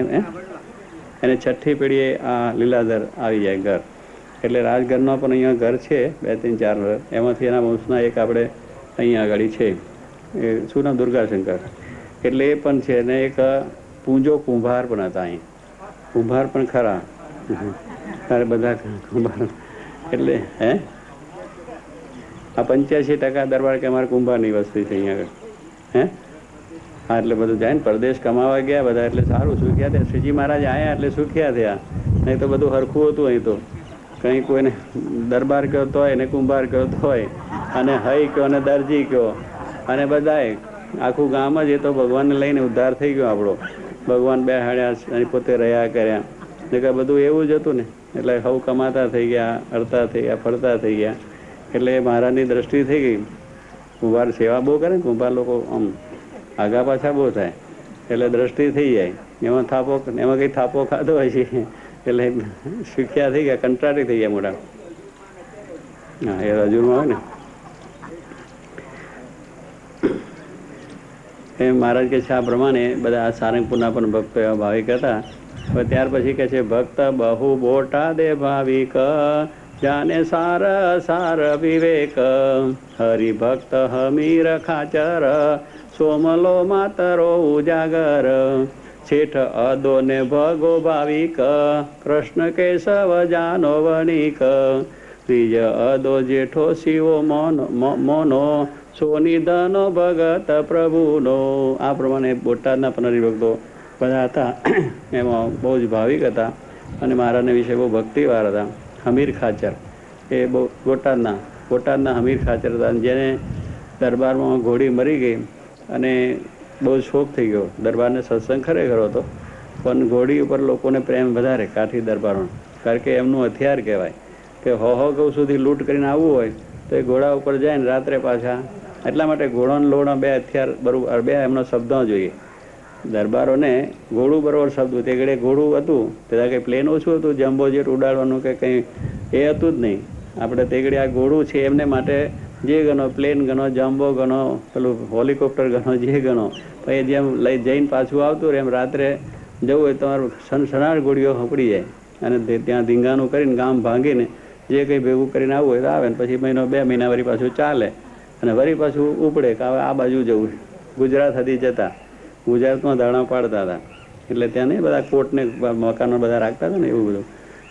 છઠ્ઠી પેઢીએ આ લીલાધર આવી જાય ઘર. એટલે રાજઘરનો પણ અહીંયા ઘર છે 2-3-4 ઘર. એમાંથી એના વંશના એક આપણે અહીંયા આગળ છે, એ શું નામ, દુર્ગાશંકર. એટલે એ પણ છે. ને એક પૂંજો કુંભાર પણ હતા અહીં, કુંભાર પણ ખરા, તારે બધા કુંભાર. એટલે આ 85% દરબાર કે અમારે કુંભારની વસ્તી છે અહીંયા આગળ. હા, એટલે બધું જાય ને, પરદેશ કમાવા ગયા બધા, એટલે સારું સુખ્યા થયા. શ્રીજી મહારાજ આવ્યા એટલે સુખ્યા થયા, નહીં તો બધું હરખું હતું. અહીં તો કંઈ કોઈને દરબાર કહો તો હોય ને કુંભાર કહો તો હોય, અને હઈ કહો અને દરજી કહો, અને બધાએ આખું ગામ જ એ તો ભગવાનને લઈને ઉદ્ધાર થઈ ગયો આપણો. ભગવાન બેહાડ્યા અને પોતે રહ્યા કર્યા, ને કે બધું એવું જ હતું ને. એટલે હવ કમાતા થઈ ગયા, હરતા થઈ ગયા, ફરતા થઈ ગયા. એટલે મહારાજની દ્રષ્ટિ થઈ ગઈ. કુંભાર સેવા બહુ કરે ને, કુંભાર લોકો આમ આગા પાછા બહુ થાય, એટલે દ્રષ્ટિ થઈ જાય. એમાં કંઈ થાપો ખાધો હોય છે, એટલે શીખ્યા થઈ ગયા, કંટાળી થઈ ગયા મોટા. હા, એ રજૂમાં હોય ને. એ મહારાજ કે છે આ પ્રમાણે બધા આ સારંગપુરના પણ ભક્તો એવા ભાવિક હતા. હવે ત્યાર પછી કે છે ભક્ત બહુ બોટા દે ભાવિક, જાને સાર સાર વિવેક, હરિભક્ત હમીર ખાચર, સોમલો માતરો ઉજાગર, શેઠ અદો ને ભગો ભાવિક, કૃષ્ણ કેશવ જાનો વણિક, ત્રીજ અદો જેઠો શિવો મોનો, સોનિધનો ભગત પ્રભુનો. આ પ્રમાણે બોટાદના પણ હરિભક્તો બધા હતા. એમાં બહુ જ ભાવિક હતા અને મહારાજને વિશે બહુ ભક્તિવાર હતા. હમીર ખાચર એ બહુ બોટાદના હમીર ખાચર હતા, જેને દરબારમાં ઘોડી મરી ગઈ અને બહુ શોક થઈ ગયો. દરબારને સત્સંગ ખરેખર હતો, પણ ઘોડી ઉપર લોકોને પ્રેમ વધારે કાઠી દરબારોનો, કારણ કે એમનું હથિયાર કહેવાય કે હો ગૌ સુધી લૂંટ કરીને આવવું હોય તો એ ઘોડા ઉપર જાય ને રાત્રે પાછા. એટલા માટે ઘોડો અને લોણા બે હથિયાર બરોબર, બે એમનો શબ્દ જોઈએ. દરબારોને ઘોડું બરોબર શબ્દ, તે ઘડે ઘોડું હતું, ત્યાં કંઈ પ્લેન ઓછું હતું, જમ્બો જેટ ઉડાડવાનું કે કંઈ એ હતું જ નહીં. આપણે તે ઘડે આ ઘોડું છે એમને માટે જે ગણો, પ્લેન ગણો, જમ્બો ગણો, પેલું હેલિકોપ્ટર ગણો, જે ગણો. પછી જેમ લઈ જઈને પાછું આવતું રહે, એમ રાત્રે જવું હોય તમારું સનસનાટ ઘોડીઓ હપડી જાય. અને ત્યાં ધીંગાનું કરીને ગામ ભાંગીને જે કંઈ ભેગું કરીને આવવું હોય તો આવે ને પછી 1-2 મહિના વળી પાછું ચાલે અને વળી પાછું ઉપડે કે હવે આ બાજુ જવું. ગુજરાત હતી જતા, ગુજરાતમાં ધારણા પાડતા હતા. એટલે ત્યાં નહીં બધા કોટને મકાનો બધા રાખતા હતા ને એવું બધું.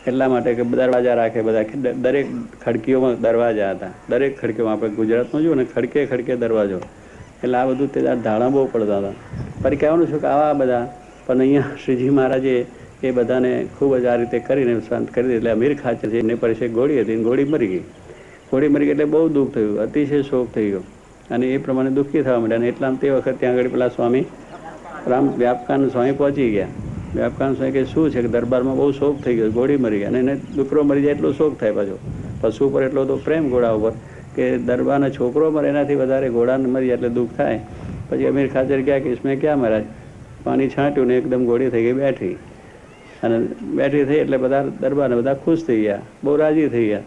એટલા માટે કે દરવાજા રાખે બધા, દરેક ખડકીઓમાં દરવાજા હતા, દરેક ખડકીઓમાં. આપણે ગુજરાતમાં જોયું ને, ખડકે ખડકે દરવાજો. એટલે આ બધું તે ધાણા બહુ પડતા હતા. ફરી કહેવાનું છું કે આવા બધા, પણ અહીંયા શ્રીજી મહારાજે એ બધાને ખૂબ જ આ રીતે કરીને શાંત કરી દીધી. એટલે અમીર ખાચર છે એને પરિચય ગોળી હતી, ગોળી મરી ગઈ. ગોળી મરી ગઈ એટલે બહુ દુઃખ થયું, અતિશય શોક થઈ ગયો, અને એ પ્રમાણે દુઃખી થવા માંડ્યા. અને એટલામાં તે વખત ત્યાં આગળ પેલા સ્વામી વ્યાપકાનંદ સ્વામી પહોંચી ગયા. વ્યાપકાનંદ સ્વામી કે શું છે કે દરબારમાં બહુ શોક થઈ ગયો, ગોળી મરી ગયા. અને એને દીકરો મરી જાય એટલો શોક થાય પાછો. પશુ ઉપર એટલો તો પ્રેમ ઘોડા ઉપર કે દરબારનો છોકરો મરે એનાથી વધારે ઘોડાને મરી જાય એટલે દુઃખ થાય. પછી અમીર ખાચર ક્યાં કે इसमें ક્યાં મહારાજ, પાણી છાંટ્યું ને એકદમ ઘોડી થઈ ગઈ બેઠી. અને બેઠી થઈ એટલે બધા દરબારને બધા ખુશ થઈ ગયા, બહુ રાજી થઈ ગયા.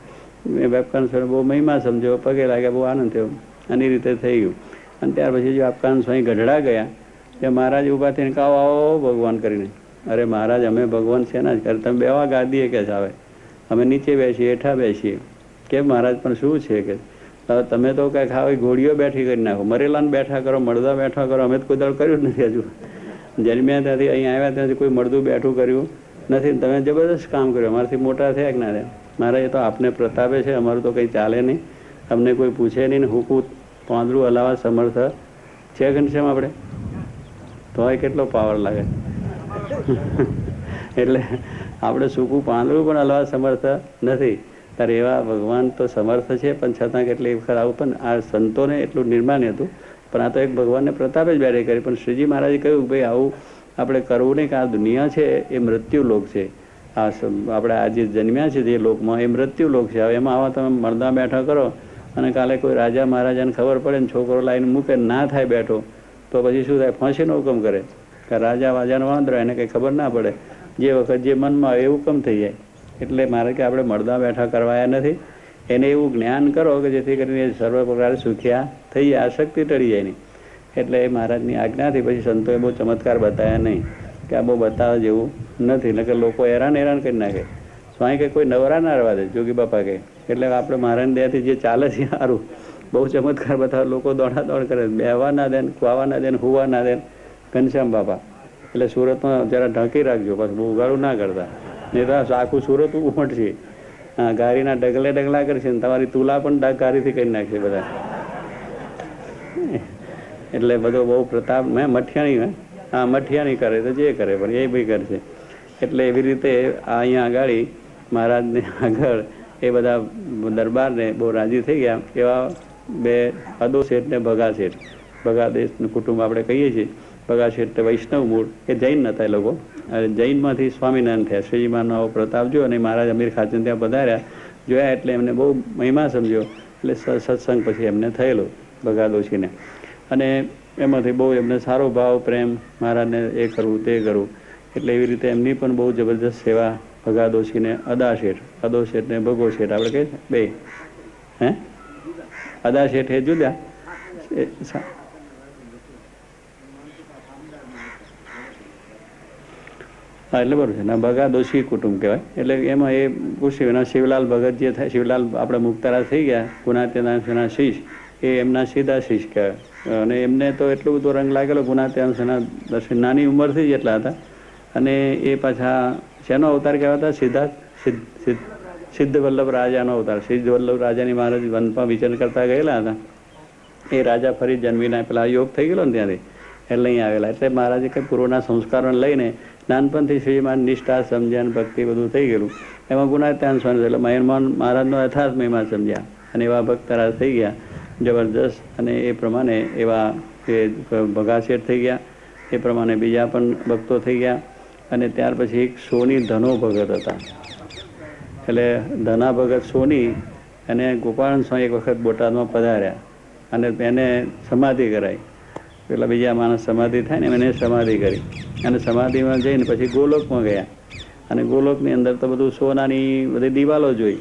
વ્યાપકાનંદ સ્વામી બહુ મહિમા સમજ્યો, પગે લાગ્યા, બહુ આનંદ થયો. અને એ રીતે થઈ ગયું. અને ત્યાર પછી વ્યાપકાનંદ સ્વામી ગઢડા ગયા ત્યાં મહારાજ ઊભા થઈને કહો આવો ભગવાન કરીને. અરે મહારાજ અમે ભગવાન છે ને જ કરે, તમે બેવા ગાદીએ કે આવે, અમે નીચે બેસીએ, હેઠા બેસીએ. કેમ મહારાજ પણ શું છે કે તમે તો કંઈક આવી ઘોડીઓ બેઠી કરી નાખો, મરેલાને બેઠા કરો, મળદા બેઠા કરો. અમે તો કોઈ દળ કર્યું જ નથી હજુ. જન્મ્યા ત્યાંથી અહીંયા આવ્યા ત્યાંથી કોઈ મળદું બેઠું કર્યું નથી. તમે જબરદસ્ત કામ કર્યું, અમારાથી મોટા થયા કે ના થયા. મારે એ તો આપને પ્રતાપે છે, અમારું તો કંઈ ચાલે નહીં, અમને કોઈ પૂછે નહીં ને હુકું પાંદડું હલાવવા સમર્થ છે ઘનશ્યામ આપણે તો કેટલો પાવર લાગે. એટલે આપણે સૂકું પાંદડું પણ હલાવવા સમર્થ નથી. ત્યારે એવા ભગવાન તો સમર્થ છે, પણ છતાં કેટલી વખત આવું. પણ આ સંતોને એટલું નિર્માણ હતું, પણ આ તો એક ભગવાનને પ્રતાપે જ બેઠી કરી. પણ શ્રીજી મહારાજે કહ્યું કે ભાઈ આવું આપણે કરવું નહીં, કે આ દુનિયા છે એ મૃત્યુ લોક છે. આ આપણે આજે જન્મ્યા છે જે લોકમાં એ મૃત્યુ લોક છે. હવે એમાં આવા તમે મળદા બેઠા કરો અને કાલે કોઈ રાજા મહારાજાને ખબર પડે ને છોકરો લાવીને મૂકે ના થાય બેઠો, તો પછી શું થાય? ફાંસીનો હુકમ કરે કે રાજા વાજાનો વાંદરો, એને કંઈ ખબર ના પડે. જે વખત જે મનમાં આવે એવું હુકમ થઈ જાય. એટલે મારે કે આપણે મળદા બેઠા કરવાયા નથી. એને એવું જ્ઞાન કરો કે જેથી કરીને સર્વ પ્રકારે સુખ્યા થઈ જાય, આસક્તિ ટળી જાય નહીં. એટલે એ મહારાજની આજ્ઞાથી પછી સંતોએ બહુ ચમત્કાર બતાવ્યા નહીં, કે આ બહુ બતાવવા જેવું નથી. એટલે કે લોકો હેરાન કરી નાખે. સ્વામી કે કોઈ નવરા ના રહેવા દે, જોગી બાપા કે. એટલે આપણે મહારાજની દયાથી જે ચાલે છે સારું, બહુ ચમત્કાર બતાવે. લોકો દોડાદોડ કરે, બેહવા ના દે, ખવાવા ના દે, હુવા ના દે. ઘનશ્યામ બાપા એટલે સુરતમાં જરા ઢાંકી રાખજો, પાછું બહુ ઉગાડું ના કરતા, નહીં તો આખું સુરત ઉમટશે. હા, ગારીના ડગલે ડગલા કરશે ને તમારી તુલા પણ ગારીથી કરી નાખશે બધા. એટલે બધો બહુ પ્રતાપ. મેં મઠિયાણી, હા મઠિયાણી કરે તો જે કરે, પણ એ ભાઈ કરશે. એટલે એવી રીતે અહીંયા આગળ મહારાજને આગળ એ બધા દરબારને બહુ રાજી થઈ ગયા. એવા બે અદો શેઠ ને ભગા શેઠ, ભગા દેશનું કુટુંબ આપણે કહીએ છીએ. ભગા શેઠ વૈષ્ણવ મૂળ, એ જૈન નતા એ લોકો. જૈનમાંથી સ્વામિનારાયણ થયા. શ્રીજી મહારાજનો આવો પ્રતાપ જોયો અને મહારાજ અમીર ખાચર ત્યાં પધાર્યા, જોયા એટલે એમને બહુ મહિમા સમજ્યો. એટલે સત્સંગ પછી એમને થયેલો ભગા દોશીને. અને એમાંથી બહુ એમને સારો ભાવ, પ્રેમ, મહારાજને એ કરવું તે કરવું. એટલે એવી રીતે એમની પણ બહુ જબરદસ્ત સેવા. ભગા દોશીને અદા શેઠ, અદો શેઠ ને ભગો શેઠ આપણે કહીએ બે. હે અદા શેઠ એ જુદા, હા એટલે બરાબર છે. ના ભગા દોશી કુટુંબ કહેવાય. એટલે એમાં એ પૂછ્યું શિવલાલ ભગત જે થાય, શિવલાલ આપણે મુક્તારા થઈ ગયા, ગુણાત્યાના શીશ, એ એમના સીધા શીશ કહેવાય. અને એમને તો એટલું બધો રંગ લાગેલો ગુણાત્યાના દર્શન, નાની ઉંમરથી જ એટલા હતા. અને એ પાછા શેનો અવતાર કહેવાતા? સિદ્ધ વલ્લભ રાજાનો અવતાર. સિદ્ધ વલ્લભ રાજાની મહારાજ વનમાં વિચરણ કરતા ગયેલા હતા. એ રાજા ફરી જન્મીને પેલા યોગ થઈ ગયેલો ને ત્યાંથી, એટલે અહીં આવેલા. એટલે મહારાજે કંઈ પૂર્વના સંસ્કારોને લઈને નાનપણથી શ્રીમાન નિષ્ઠા, સમજણ, ભક્તિ બધું થઈ ગયેલું. એમાં ગુણાત્યાન સ્વામી એટલે મહેરમાન મહારાજનો યથાર્થ મહિમા સમજ્યા અને એવા ભક્તરાજ થઈ ગયા જબરદસ્ત. અને એ પ્રમાણે એવા એ ભગા શેઠ થઈ ગયા. એ પ્રમાણે બીજા પણ ભક્તો થઈ ગયા. અને ત્યાર પછી એક સોની ધનો ભગત હતા. એટલે ધના ભગત સોની અને ગોપાલ સ્વામી એક વખત બોટાદમાં પધાર્યા અને એને સમાધિ કરાવી. પેલા બીજા માણસ સમાધિ થાય ને એને સમાધિ કરી. અને સમાધિમાં જઈને પછી ગોલોકમાં ગયા. અને ગોલોકની અંદર તો બધું સોનાની બધી દિવાલો જોઈ,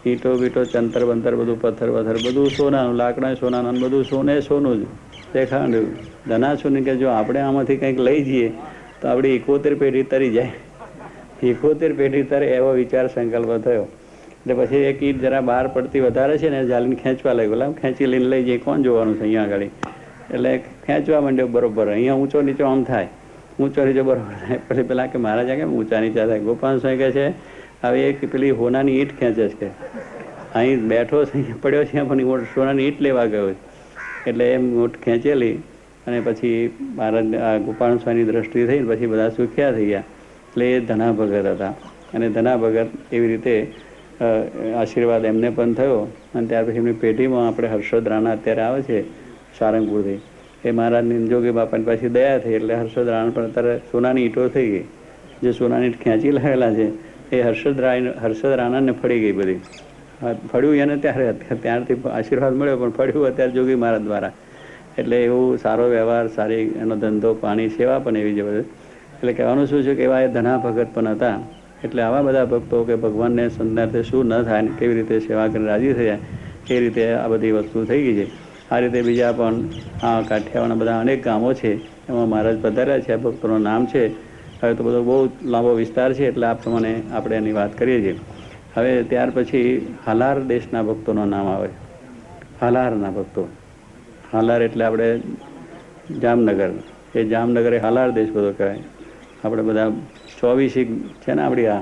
ઈંટો બીટો, ચંતર બંતર બધું, પથ્થર પથ્થર બધું સોનાનું, લાકડા સોનાનું, બધું સોનું જ દેખાડ્યું. ધનાસુની કે જો આપણે આમાંથી કંઈક લઈ જઈએ તો આપણી 71 પેઢી તરી જાય. 71 પેઢી તરે એવો વિચાર સંકલ્પ થયો. એટલે પછી એક ઈંટ જરા બહાર પડતી વધારે છે ને જાલીને ખેંચવા લાગ્યો. ખેંચી લઈને લઈ જઈએ, કોણ જોવાનું છે અહીંયા આગળ? એટલે ખેંચવા માંડ્યો બરોબર. અહીંયા ઊંચો નીચો આમ થાય, ઊંચો નીચો બરોબર થાય. પછી પેલા કે મહારાજા કેમ ઊંચા નીચા થાય? ગોપાલ સ્વામી કહે છે હવે એક પેલી હોનાની ઈંટ ખેંચે છે, અહીં બેઠો પડ્યો છે પણ સોનાની ઈંટ લેવા ગયો છે. એટલે એમ ઊંટ ખેંચેલી અને પછી મહારાજ ગોપાલ સ્વામીની દ્રષ્ટિ થઈને પછી બધા સુખ્યા થઈ ગયા. એટલે એ ધના ભગત હતા અને ધના ભગત એવી રીતે આશીર્વાદ એમને પણ થયો. અને ત્યાર પછી એમની પેઢીમાં આપણે હર્ષદ રાણા અત્યારે આવે છે સારંગપુરથી, એ મહારાજની જોગી બાપાની પાછી દયા થઈ એટલે હર્ષદ રાણા પણ અત્યારે સોનાની ઈંટો થઈ ગઈ. જે સોનાની ઈંટ ખેંચી લાવેલા છે એ હર્ષદ રાણાને ફળી ગઈ બધી. ફળ્યું એને ત્યારથી આશીર્વાદ મળ્યો પણ ફળ્યું અત્યારે જોગી મહારાજ દ્વારા. એટલે એવું સારો વ્યવહાર, સારી એનો ધંધો, પાણી, સેવા પણ એવી જબરદસ્ત. એટલે કહેવાનું શું છે કે એવા એ ધના ભગત પણ હતા. એટલે આવા બધા ભક્તો કે ભગવાનને સંદાર્થે શું ન થાય, કેવી રીતે સેવા કરી રાજી થયા, એ રીતે આ બધી વસ્તુ થઈ ગઈ છે. આ રીતે બીજા પણ આ કાઠિયાવાડના બધા અનેક ગામો છે, એમાં મહારાજ પધાર્યા છે. આ ભક્તોનું નામ છે. હવે તો બધો બહુ લાંબો વિસ્તાર છે એટલે આ પ્રમાણે આપણે એની વાત કરીએ છીએ. હવે ત્યાર પછી હાલાર દેશના ભક્તોનું નામ આવે. હાલારના ભક્તો, હાલાર એટલે આપણે જામનગર, એ જામનગર એ હાલાર દેશ બધો કહેવાય. આપણે બધા 24 છે ને આપણી આ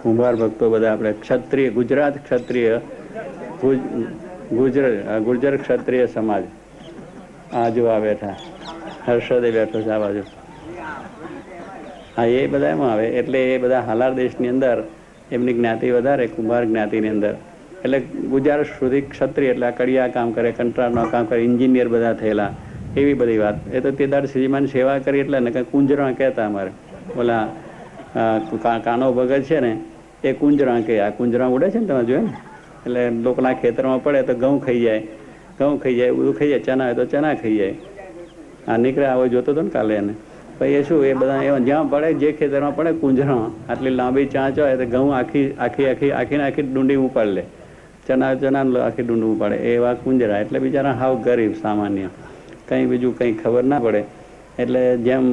કુંભાર ભક્તો બધા આપણે ક્ષત્રિય, ગુજરાત ક્ષત્રિય, ગુર્જર ક્ષત્રિય સમાજ આ જો આ બેઠા, હર્ષદે બેઠો છે આ બાજુ. હા, એ બધા એમાં આવે. એટલે એ બધા હાલાર દેશની અંદર એમની જ્ઞાતિ વધારે, કુંભાર જ્ઞાતિની અંદર. એટલે ગુજરાત સુધી ક્ષત્રિય એટલે આ કડિયા કામ કરે, કંટ્રાટનું કામ કરે, એન્જિનિયર બધા થયેલા, એવી બધી વાત. એ તો તેદાર શ્રીજીમાની સેવા કરી એટલે ને કંઈ કુંજરા કહેતા અમારે. ઓલા કાનો ભગત છે ને એ કુંજરા કહે. આ કુંજરા ઉડે છે ને તમે જોયે ને, એટલે લોકોના ખેતરમાં પડે તો ઘઉં ખાઈ જાય, ઘઉં ખાઈ જાય, બધું ખાઈ જાય. ચના હોય તો ચના ખાઈ જાય. આ નીકળે આવો જોતો હતો ને કાલે એને. પછી એ શું, એ બધા એવા જ્યાં પડે, જે ખેતરમાં પડે કુંજરા, આટલી લાંબી ચાંચ હોય તો ઘઉં આખી ડુંડી ઉપાડી લે, ચના આખી ડુંડી ઉપાડે, એવા કુંજરા. એટલે બિચારા હાવ ગરીબ સામાન્ય, કંઈ બીજું કંઈ ખબર ના પડે. એટલે જેમ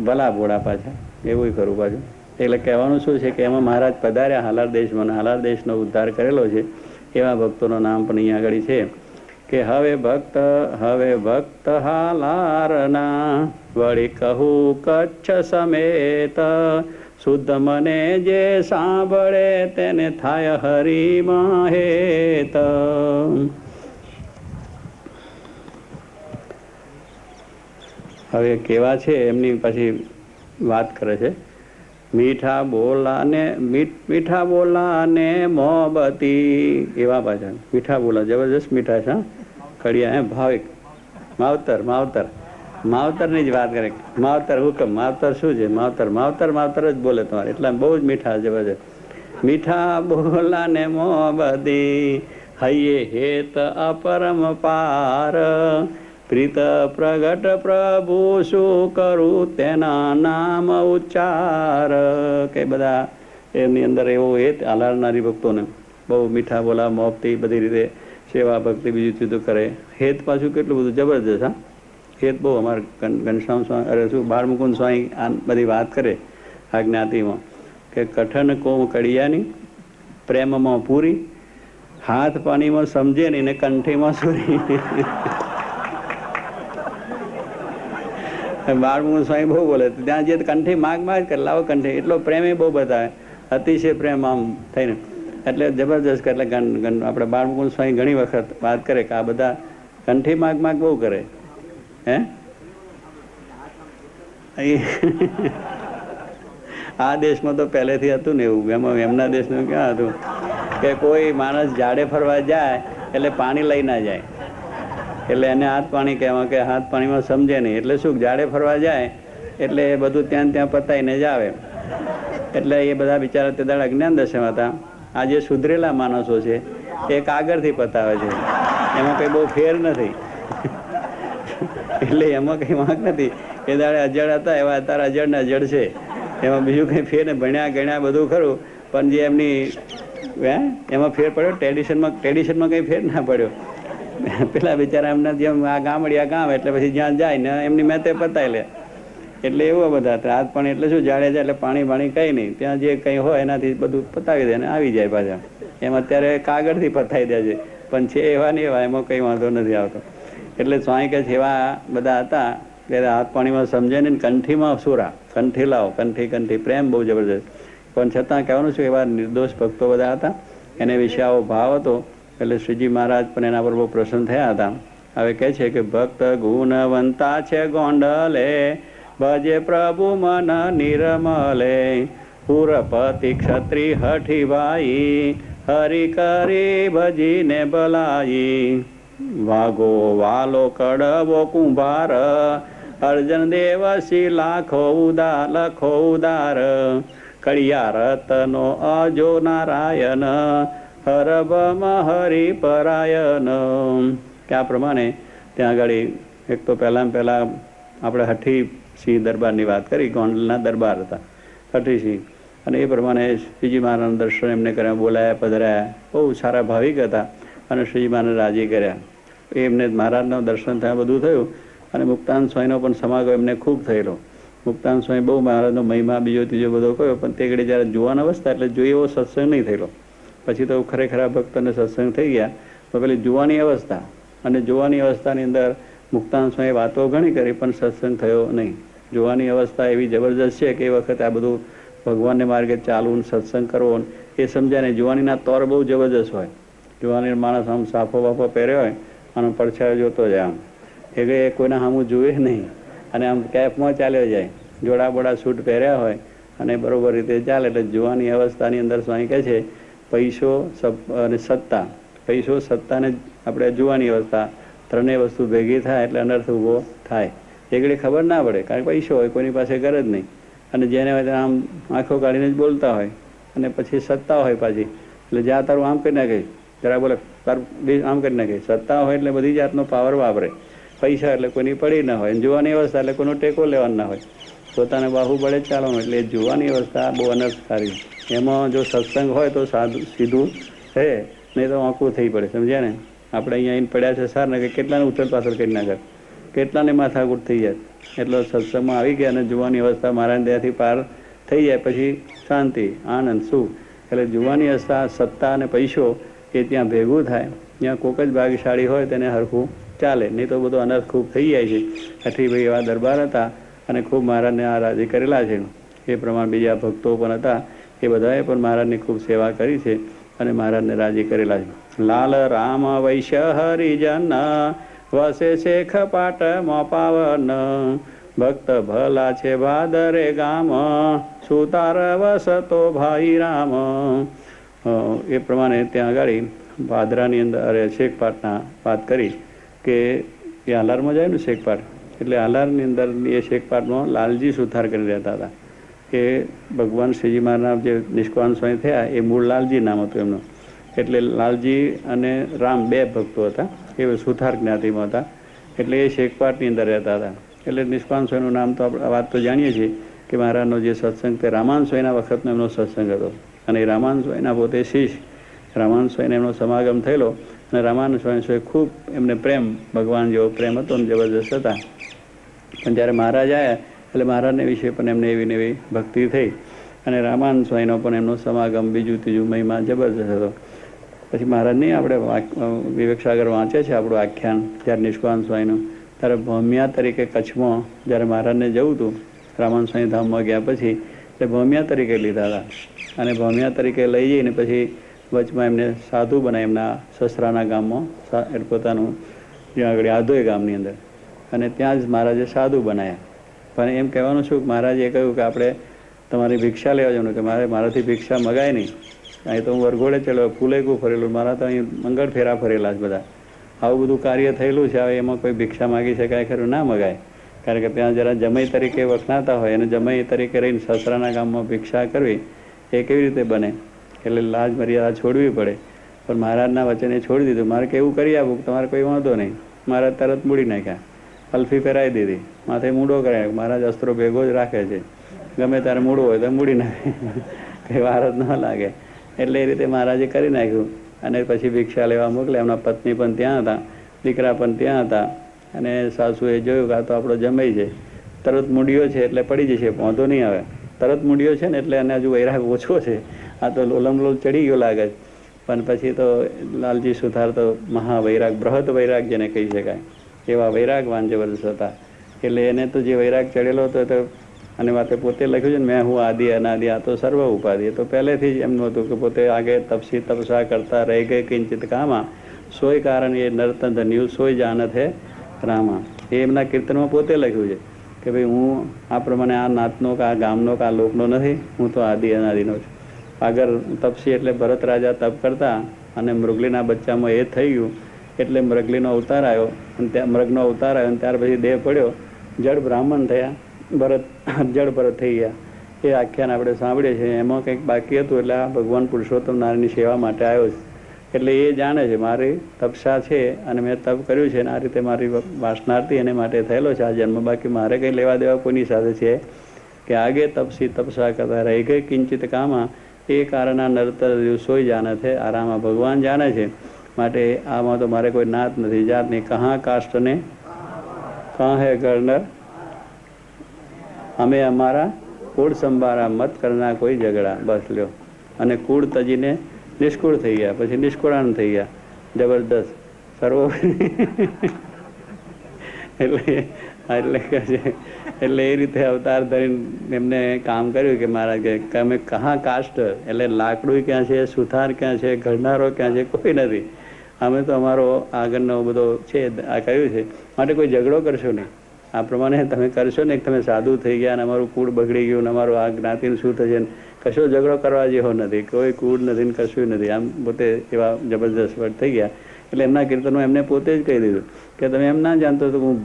ભલા ભોળા પાછા એવું ખરું પાછું. એટલે કહેવાનું શું છે કે એમાં મહારાજ પધાર્યા હાલાર દેશમાં, હાલાર દેશનો ઉદ્ધાર કરેલો છે. એવા ભક્તોનું નામ પણ અહીંયા આગળ છે કે હવે ભક્ત હાલારના વળી કહું કચ્છ સમેત, શુદ્ધ મને જે સાંભળે તેને થાય હરિમાં હેત. હવે કેવા છે એમની પાછી વાત કરે છે. મીઠા બોલા ને મોહબતી, એવા પાછા મીઠા બોલા, જબરજસ્ત મીઠા છે. કડિયા ભાવિક, માવતરની જ વાત કરે. માવતર હુકમ, માવતર શું છે? માવતર જ બોલે તમારે. એટલા બહુ જ મીઠા, જબરજસ્ત. મીઠા બોલા ને મોહબતી, હૈયે હેત અપરમ પાર, પ્રીત પ્રગટ પ્રભુ શું કરું તેના નામ ઉચ્ચાર. કે બધા એમની અંદર એવો હેત હાલારનારી ભક્તોને બહુ મીઠા બોલા, મોહબતી, બધી રીતે સેવા ભક્તિ બીજું જુદું કરે. હેત પાછું કેટલું બધું જબરજસ્ત. હા, હેત બહુ. અમારે ઘનશ્યામ સ્વામી, અરે શું બાળમુકુંદ સ્વામી આ બધી વાત કરે આ જ્ઞાતિમાં કે કઠન કોમ કડિયાની, પ્રેમમાં પૂરી, હાથ પાણીમાં સમજે નહીં ને કંઠીમાં સુરી. બાળમુકુંદ સ્વામી બહુ બોલે. ત્યાં જે કંઠી માગ કરે, લાવો કંઠી. એટલો પ્રેમ એ બહુ બતાવે, અતિશય પ્રેમ આમ થઈને. એટલે જબરજસ્ત. એટલે આપણે બાળમુકુંદ સ્વામી ઘણી વખત વાત કરે કે આ બધા કંઠી માગ બહુ કરે. હે, આ દેશમાં તો પહેલેથી હતું ને એવું. એમાં એમના દેશનું ક્યાં હતું કે કોઈ માણસ ઝાડે ફરવા જાય એટલે પાણી લઈ ના જાય, એટલે એને હાથ પાણી કહેવા કે હાથ પાણીમાં સમજે નહીં. એટલે શું, ઝાડે ફરવા જાય એટલે એ બધું ત્યાં પતાવીને જ આવે. એટલે એ બધા બિચારા તે દાડા અજ્ઞાન દશામાં હતા. આ જે સુધરેલા માણસો છે એ કાગળથી પતાવે છે, એમાં કંઈ બહુ ફેર નથી. એટલે એમાં કંઈ વાંક નથી. એ દાડે અજળ હતા એવા અત્યારે અજળ ને અજળ છે, એમાં બીજું કંઈ ફેર ને. ભણ્યા ગણ્યા બધું ખરું, પણ જે એમની એમાં ફેર પડ્યો, ટ્રેડિશનમાં કંઈ ફેર ના પડ્યો. પેલા બિચારા એમના જેમ આ ગામડિયા ગામ, એટલે પછી જ્યાં જાય ને એમની મેતે પતાવી લે. એટલે એવું બધા હાથ પાણી. એટલે શું, જાડે જાય એટલે પાણી કંઈ નહીં, ત્યાં જે કંઈ હોય એનાથી બધું પતાવી દે ને આવી જાય પાછા. એમ અત્યારે કાગળથી પતાવી દે છે, પણ છે એવા ને એવા, એમાં કંઈ વાંધો નથી આવતો. એટલે સ્વામી કહે છે એવા બધા હતા કે હાથ પાણીમાં સમજે ને કંઠીમાં સુરા. કંઠી લાવો, કંઠી પ્રેમ બહુ જબરજસ્ત. પણ છતાં કહેવાનું છું એવા નિર્દોષ ભક્તો બધા હતા, એને વિશે આવો ભાવ હતો એટલે શ્રીજી મહારાજ પણ એના પર બહુ પ્રસન્ન થયા હતા. હવે કહે છે કે ભક્ત ગુણવંતા છે ગોંડલે, ભજે પ્રભુ મન નિરમલે, પુરપતિ ક્ષત્રિ હઠી ભાઈ, હરી કરી ભજીને ભલાઈ, વાગો વાલો કડવો કુંભાર, અર્જન દેવસી લાખો ઉદાર, કળિયા રતનો અજો નારાયણ, હરભમ હરિ પરાયણ. કે આ પ્રમાણે ત્યાં આગળ એક તો પહેલાં આપણે હઠીસિંહ દરબારની વાત કરી, ગોંડલના દરબાર હતા હઠીસિંહ, અને એ પ્રમાણે શ્રીજી મહારાજના દર્શન એમને કર્યા, બોલાયા, પધરાયા, બહુ સારા ભાવિક હતા અને શ્રીજી મહારાજ રાજી કર્યા. એમને મહારાજના દર્શન થયા, બધું થયું. અને મુક્તાનંદ સ્વામીનો પણ સમાગમ એમને ખૂબ થયેલો. મુક્તાનંદ સ્વામી બહુ મહારાજનો મહિમા બીજો ત્રીજો બધો કહ્યો, પણ તે ઘડી જ્યારે જોવાન અવસ્થા એટલે જોઈએ એવો સત્સંગ નહીં થયેલો. પછી તો ખરેખર ભક્તોને સત્સંગ થઈ ગયા. તો પેલી જોવાની અવસ્થા, અને જોવાની અવસ્થાની અંદર મુક્તાનંદ સ્વામી વાતો ઘણી કરી પણ સત્સંગ થયો નહીં. જોવાની અવસ્થા એવી જબરજસ્ત છે કે એ વખતે આ બધું ભગવાનને માર્ગે ચાલવું, સત્સંગ કરવો એ સમજાય નહીં. જોવાનીના તોર બહુ જબરજસ્ત હોય. જોવાની માણસ આમ સાફો વાફો પહેર્યો હોય, આનો પડછાયો જોતો જાય, આમ એટલે કોઈના સામું જોવે નહીં, અને આમ કેફમાં ચાલ્યો જાય, જોડા બોડા સૂટ પહેર્યા હોય અને બરોબર રીતે ચાલે. એટલે જોવાની અવસ્થાની અંદર સ્વામી કહે છે પૈસો અને સત્તા, પૈસો સત્તાને આપણે જોવાની અવસ્થા, ત્રણેય વસ્તુ ભેગી થાય એટલે અનર્થ ઊભો થાય. એ ઘડી ખબર ના પડે, કારણ કે પૈસો હોય, કોઈની પાસે ઘર જ નહીં, અને જેને હોય આમ આંખો કાઢીને જ બોલતા હોય, અને પછી સત્તા હોય પાછી, એટલે જ્યાં તારું આમ કરી નાખે, જરા બોલે તારું આમ કરી નાખે. સત્તા હોય એટલે બધી જાતનો પાવર વાપરે. પૈસા એટલે કોઈની પડી ના હોય, જોવાની અવસ્થા એટલે કોઈનો ટેકો લેવાનો ના હોય, પોતાને બાહુબળે જ ચાલવાનું. એટલે જોવાની અવસ્થા બહુ અનર્થકારી. એમાં જો સત્સંગ હોય તો સાદું સીધું છે, નહીં તો આંકું થઈ પડે, સમજ્યા ને. આપણે અહીંયા પડ્યા છે સાર ને કે કેટલાને ઉથલ પાછળ કરી નાખે, કેટલાને માથાકૂટ થઈ જાય. એટલે સત્સંગમાં આવી ગયા અને જોવાની અવસ્થા મારા દયાથી પાર થઈ જાય, પછી શાંતિ, આનંદ, સુખ. એટલે જોવાની અવસ્થા, સત્તા અને પૈસો એ ત્યાં ભેગું થાય. ત્યાં કોક જ ભાગ્યશાળી હોય તેને હરખું ચાલે, નહીં તો બધો અનર્થ ખૂબ થઈ જાય છે. હઠીભાઈ એવા દરબાર હતા અને ખૂબ મહારાજને આ રાજી કરેલા છે. એ પ્રમાણે બીજા ભક્તો પણ હતા, એ બધાએ પણ મહારાજની ખૂબ સેવા કરી છે અને મહારાજને રાજી કરેલા છે. લાલ રામ વૈશ્ય હરિજન, વસે શેખ પાટ મોપાવન, ભક્ત ભલા છે ભાદરે ગામ, સુતાર વસતો ભાઈ રામ. એ પ્રમાણે ત્યાં આગળ ભાદરાની અંદર શેખ પાટના વાત કરી કે એ હાલારમાં જાય ને શેખપાટ, એટલે હાલારની અંદર એ શેખપાટમાં લાલજી સુથાર કરી રહેતા હતા. કે ભગવાન શ્રીજી મહારાજ જે નિષ્કાન સ્વામી થયા એ મૂળ લાલજી નામ હતું એમનું. એટલે લાલજી અને રામ બે ભક્તો હતા, એ સુથાર જ્ઞાતિમાં હતા. એટલે એ શેખપાટની અંદર રહેતા હતા. એટલે નિષ્કાન સ્વામીનું નામ તો આપણે વાત તો જાણીએ છીએ કે મહારાજનો જે સત્સંગ તે રામાન સ્વામીના વખતનો એમનો સત્સંગ હતો. અને એ રામાન સ્વામીના પોતે શિષ્ય રામાન સ્વામીને એમનો સમાગમ થયેલો. અને રામાનંદ સ્વામી ખૂબ એમને પ્રેમ, ભગવાન જેવો પ્રેમ હતો ને જબરજસ્ત હતા. પણ જ્યારે મહારાજ આવ્યા એટલે મહારાજને વિશે પણ એમને એવી એવી ભક્તિ થઈ. અને રામાનંદ સ્વામીનો પણ એમનો સમાગમ, બીજું ત્રીજું મહિમા જબરજસ્ત હતો. પછી મહારાજની આપણે વિવેક સાગર વાંચે છે આપણું આખ્યાન જ્યારે નિષ્કાન સ્વામીનું, ત્યારે ભૌમિયા તરીકે કચ્છમાં જ્યારે મહારાજને જવું હતું, રામાનંદ સ્વામી ધામમાં ગયા પછી એટલે ભૌમિયા તરીકે લીધા હતા. અને ભૌમિયા તરીકે લઈ જઈને પછી વચમાં એમને સાધુ બનાવી એમના સસરાના ગામમાં, પોતાનું જ્યાં આગળ આધોઈ ગામની અંદર, અને ત્યાં જ મહારાજે સાધુ બનાવ્યા. પણ એમ કહેવાનું છું કે મહારાજે કહ્યું કે આપણે તમારી ભિક્ષા લેવા જવાનું, કે મારાથી ભિક્ષા મગાય નહીં. અહીં તો હું વરઘોડે ચડ્યો, ફૂલેકું ફરેલું, મારા તો અહીં મંગળ ફેરા ફરેલા જ બધા. આવું બધું કાર્ય થયેલું છે. હવે એમાં કોઈ ભિક્ષા માગી શકાય ખરું? ના મગાય. કારણ કે ત્યાં જરા જમાઈ તરીકે વખણાતા હોય, અને જમાઈ તરીકે રહીને સસરાના ગામમાં ભિક્ષા કરવી એ કેવી રીતે બને? એટલે લાજ મર્યાદા છોડવી પડે. પણ મહારાજના વચને છોડી દીધું. મારે કેવું કરી આપું, તમારે કોઈ વાંધો નહીં. મહારાજ તરત મૂડી નાખ્યા, અલ્ફી પહેરાવી દીધી, માથે મૂડો કરાય. મહારાજ અસ્ત્રો ભેગો જ રાખે છે, ગમે ત્યારે મૂડો હોય તો મૂડી નાખે, કંઈ વાર જ ન લાગે. એટલે એ રીતે મહારાજે કરી નાખ્યું. અને પછી ભિક્ષા લેવા મોકલે. એમના પત્ની પણ ત્યાં હતા, દીકરા પણ ત્યાં હતા. અને સાસુએ જોયું કે આ તો આપણો જમાઈ છે, તરત મૂડ્યો છે એટલે પડી જશે, વાંધો નહીં આવે. તરત મૂડ્યો છે ને એટલે એને હજુ વૈરાગ ઓછો છે, આ તો લોલમલોલ ચડી ગયો લાગે છે. પણ પછી તો લાલજી સુથાર તો મહાવૈરાગ, બૃહદ વૈરાગ જેને કહી શકાય, એવા વૈરાગવાન જબરદસ્ત હતા. એટલે એને તો જે વૈરાગ ચડેલો હતો તો અને વાતે પોતે લખ્યું છે ને મેં હું આદિ અનાદિ, આ તો સર્વ ઉપાધિ. તો પહેલેથી જ એમનું હતું કે પોતે આગે તપસી તપસા કરતા રહી ગઈ કિંચિત કામા, સોય કારણ એ નર્તન ધન્યું સોય જાનત હે રામા. એ એમના કીર્તનમાં પોતે લખ્યું છે કે ભાઈ હું આ પ્રમાણે આ નાતનો કે આ ગામનો કે આ લોકનો નથી, હું તો આદિ અનાદિનો છું. આગળ તપસી એટલે ભરત રાજા તપ કરતા અને મૃગલીના બચ્ચામાં એ થઈ ગયું એટલે મૃગલીનો અવતાર આવ્યો અને ત્યાં મૃગનો અવતાર આવ્યો અને ત્યાર પછી દેહ પડ્યો, જળ બ્રાહ્મણ થયા, ભરત જળ ભરત થઈ ગયા. એ આખ્યાન આપણે સાંભળીએ છીએ. એમાં કંઈક બાકી હતું એટલે આ ભગવાન પુરુષોત્તમ નારાયણની સેવા માટે આવ્યો છે. એટલે એ જાણે છે મારી તપસ્યા છે અને મેં તપ કર્યું છે અને આ રીતે મારી વાસના હતી એને માટે થયેલો છે આ જન્મ. બાકી મારે કંઈ લેવા દેવા કોઈની સાથે છે કે આગે તપસી તપસ્યા કરતા રહી ગઈ કિંચિત કામા, એ કારણના નરતર સોય જાણે છે. આરામાં ભગવાન જાણે છે. માટે આમાં તો મારે કોઈ નાત નથી, જાત નહીં. કહાં કાષ્ટને કહા હે ગણર, અમે અમારા કુળ સંભારા, મત કરના કોઈ ઝઘડા. બસ લ્યો. અને કુળ તજીને નિષ્કુળ થઈ ગયા, પછી નિષ્કુળાન થઈ ગયા. જબરદસ્ત સર્વો એટલે કહે છે એટલે એ રીતે અવતાર ધરીને એમને કામ કર્યું કે મારા કે અમે કહાં કાષ્ટ એટલે લાકડું ક્યાં છે, સુથાર ક્યાં છે, ઘડનારો ક્યાં છે, કોઈ નથી. અમે તો અમારો આગળનો બધો છે આ કર્યું છે, માટે કોઈ ઝઘડો કરશો નહીં. આ પ્રમાણે તમે કરશો ને તમે સાધુ થઈ ગયા અને અમારું કુળ બગડી ગયું ને અમારું આ જ્ઞાતિનું શું થશે ને કશો ઝઘડો કરવા જેવો નથી, કોઈ કુળ નથી ને કશું નથી. આમ પોતે એવા જબરદસ્ત વર્ત થઈ ગયા. એટલે એમના કીર્તનમાં એમને પોતે જ કહી દીધું કે તમે એમ ના જાણતો તો હું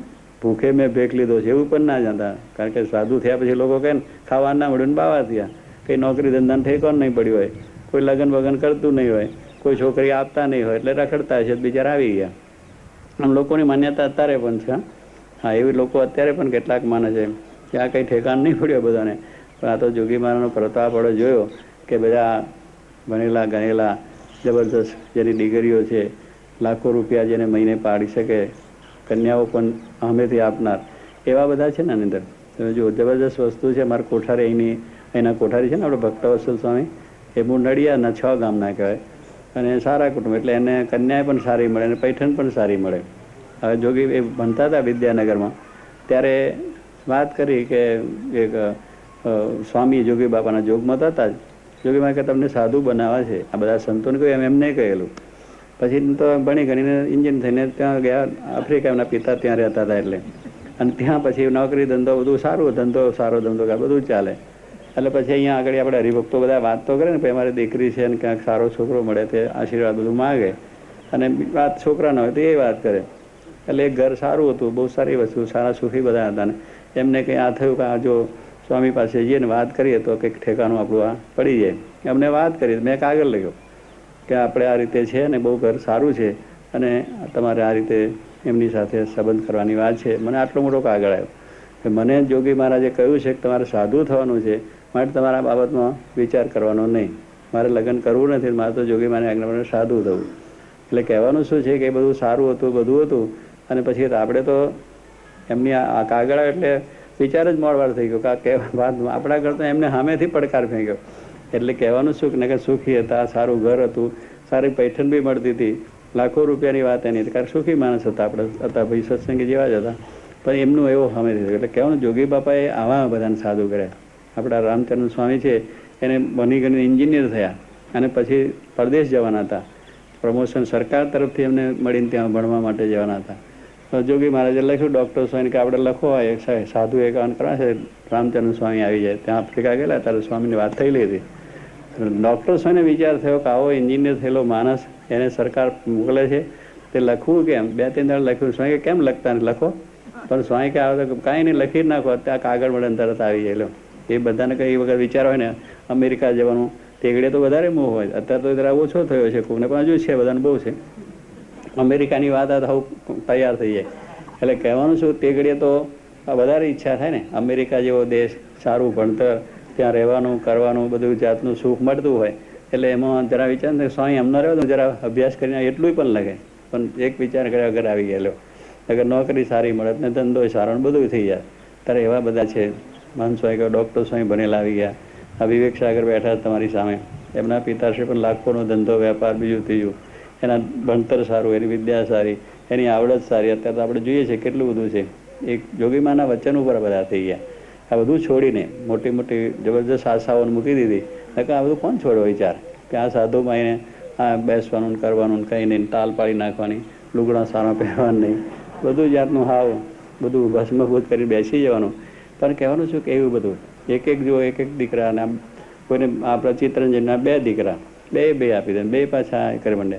ભૂખે મેં ભેખ લીધો છે, એવું પણ ના જાણતા. કારણ કે સાધુ થયા પછી લોકો કહે ને ખાવા ના મળ્યું ને બાવા થયા, કંઈ નોકરી ધંધાને ઠેકાણ નહીં પડ્યું હોય, કોઈ લગ્ન વગન કરતું નહીં હોય, કોઈ છોકરી આપતા નહીં હોય એટલે રખડતા હશે બિચારા આવી ગયા. આમ લોકોની માન્યતા અત્યારે પણ છે. હા, એવી લોકો અત્યારે પણ કેટલાક માને છે કે આ કંઈ ઠેકાણ નહીં પડ્યો બધાને. પણ આ તો જોગી મહારાજનો પ્રતાપ આપણે જોયો કે બધા ભણેલા ગણેલા જબરદસ્ત જેની ડિગ્રીઓ છે, લાખો રૂપિયા જેને મહિને પાડી શકે, કન્યાઓ પણ અમેથી આપનાર, એવા બધા છે ને આની અંદર. તમે જુઓ જબરદસ્ત વસ્તુ છે. અમારા કોઠારી અહીંના કોઠારી છે ને આપણે ભક્તવત્સલ સ્વામી, એ મુંડળિયાના 6 ગામના કહેવાય અને સારા કુટુંબ, એટલે એને કન્યા પણ સારી મળે અને પૈઠણ પણ સારી મળે. હવે જોગી એ ભણતા હતા વિદ્યાનગરમાં ત્યારે વાત કરી કે એક સ્વામી જોગી બાપાના જોગમાં હતા જ. જોગી બાપા કે તમને સાધુ બનાવવા છે, આ બધા સંતોને કહ્યું, એમ નહીં કહેલું. પછી તો ભણી ગણીને ઇન્જિન થઈને ત્યાં ગયા આફ્રિકા, એમના પિતા ત્યાં રહેતા હતા એટલે. અને ત્યાં પછી નોકરી ધંધો બધું સારું, સારો ધંધો બધું ચાલે. એટલે પછી અહીંયા આગળ આપણે હરિભક્તો બધા વાત તો કરે ને ભાઈ અમારી દીકરી છે ને ક્યાંક સારો છોકરો મળે તે આશીર્વાદ બધું માગે, અને વાત છોકરા ન હોય તો એ વાત કરે. એટલે એક ઘર સારું હતું, બહુ સારી વસ્તુ, સારા સુખી બધા હતા. ને એમને કંઈ આ થયું કે આ જો સ્વામી પાસે જઈએ ને વાત કરીએ તો કંઈક ઠેકાણું આપણું આ પડી જાય. એમને વાત કરી, મેં કાગળ લખ્યો કે આપણે આ રીતે છે ને બહુ ઘર સારું છે અને તમારે આ રીતે એમની સાથે સંબંધ કરવાની વાત છે. મને આટલો મોટો કાગળ આવ્યો કે મને જોગી મહારાજે કહ્યું છે કે તમારે સાધુ થવાનું છે, માટે તમારા બાબતમાં વિચાર કરવાનો નહીં. મારે લગ્ન કરવું નથી, મારે તો જોગી મહારાજ આજ્ઞા સાધુ થવું. એટલે કહેવાનું શું છે કે એ બધું સારું હતું, બધું હતું, અને પછી આપણે તો એમની આ કાગળ એટલે વિચાર જ મોડવાર થઈ ગયો કે વાત આપણા કરતાં એમને સામેથી પડકાર ફેંક્યો. એટલે કહેવાનું શું કે સુખી હતા, સારું ઘર હતું, સારી પૈઠણ બી મળતી હતી, લાખો રૂપિયાની વાત એની હતી. કારણ સુખી માણસ હતા આપણે હતા, ભાઈ સત્સંગી જેવા જ હતા, પણ એમનું એવો સામેથી થયું. એટલે કહેવાનું જોગી બાપાએ આવા બધાને સાધુ કર્યા. આપણા રામચંદ્ર સ્વામી છે એને બની ગણી એન્જિનિયર થયા અને પછી પરદેશ જવાના હતા, પ્રમોશન સરકાર તરફથી એમને મળીને ત્યાં ભણવા માટે જવાના હતા. તો જોગી મહારાજે લખ્યું ડૉક્ટર સ્વામીને કે આપણે લખો સાધુ એકાવન કરવા છે, રામચંદ્ર સ્વામી આવી જાય. ત્યાં આફ્રિકા ગયેલા ત્યારે સ્વામીની વાત થયેલી હતી. ડૉક્ટર સ્વામીને વિચાર થયો કે આવો એન્જિનિયર થયેલો માણસ એને સરકાર મોકલે છે, તે લખવું કેમ? 2-3 દાડા લખ્યું. સ્વામી કેમ લખતા ને લખો, પણ સ્વામી કે આવે તો કાંઈ નહીં લખી જ નાખો, ત્યાં કાગળ મળે તરત આવી જાય. એ બધાને કંઈ વગર વિચાર હોય ને અમેરિકા જવાનું, તેગડે તો વધારે મોહ હોય. અત્યારે તો જરા ઓછો થયો છે કોઈને, પણ હજુ છે બધાને બહુ છે. અમેરિકાની વાત તૈયાર થઈ જાય. એટલે કહેવાનું શું, તેગડે તો વધારે ઈચ્છા થાય ને. અમેરિકા જેવો દેશ, સારું ભણતર, ત્યાં રહેવાનું કરવાનું બધું જાતનું સુખ મળતું હોય, એટલે એમાં જરા વિચાર ને સ્વામી એમનો રહ્યો તો જરા અભ્યાસ કરીને એટલું પણ લખે. પણ એક વિચાર કર્યા વગર આવી ગયેલો. અગર નોકરી સારી મળે ને ધંધો સારો ને બધું થઈ જાય. ત્યારે એવા બધા છે. મહંત સ્વામી કહ્યું ડૉક્ટર સ્વામી ભણેલા આવી ગયા. આ વિવેક સાગર બેઠા તમારી સામે, એમના પિતાશ્રી પણ લાખોનો ધંધો વેપાર બીજું ત્રીજું, એના ભણતર સારું, એની વિદ્યા સારી, એની આવડત સારી. અત્યારે તો આપણે જોઈએ છીએ કેટલું બધું છે. એક જોગીમાના વચન ઉપર બધા થઈ ગયા. આ બધું છોડીને મોટી મોટી જબરજસ્ત આશાઓને મૂકી દીધી. કે આ બધું કોણ છોડો વિચાર કે આ સાધુમાં એને આ બેસવાનું કરવાનું કંઈ નહીં, ટાલ પાડી નાખવાની, લુગડા સારા પહેરવાનું નહીં, બધું જાતનું હાવ બધું ભસ્મભૂત કરી બેસી જવાનું. પણ કહેવાનું શું કે એવું બધું એક એક જો એક એક દીકરા અને કોઈને આપણા ચિત્તરંજનના 2 દીકરા બે આપી દે, 2 પાછા કરી માંડે.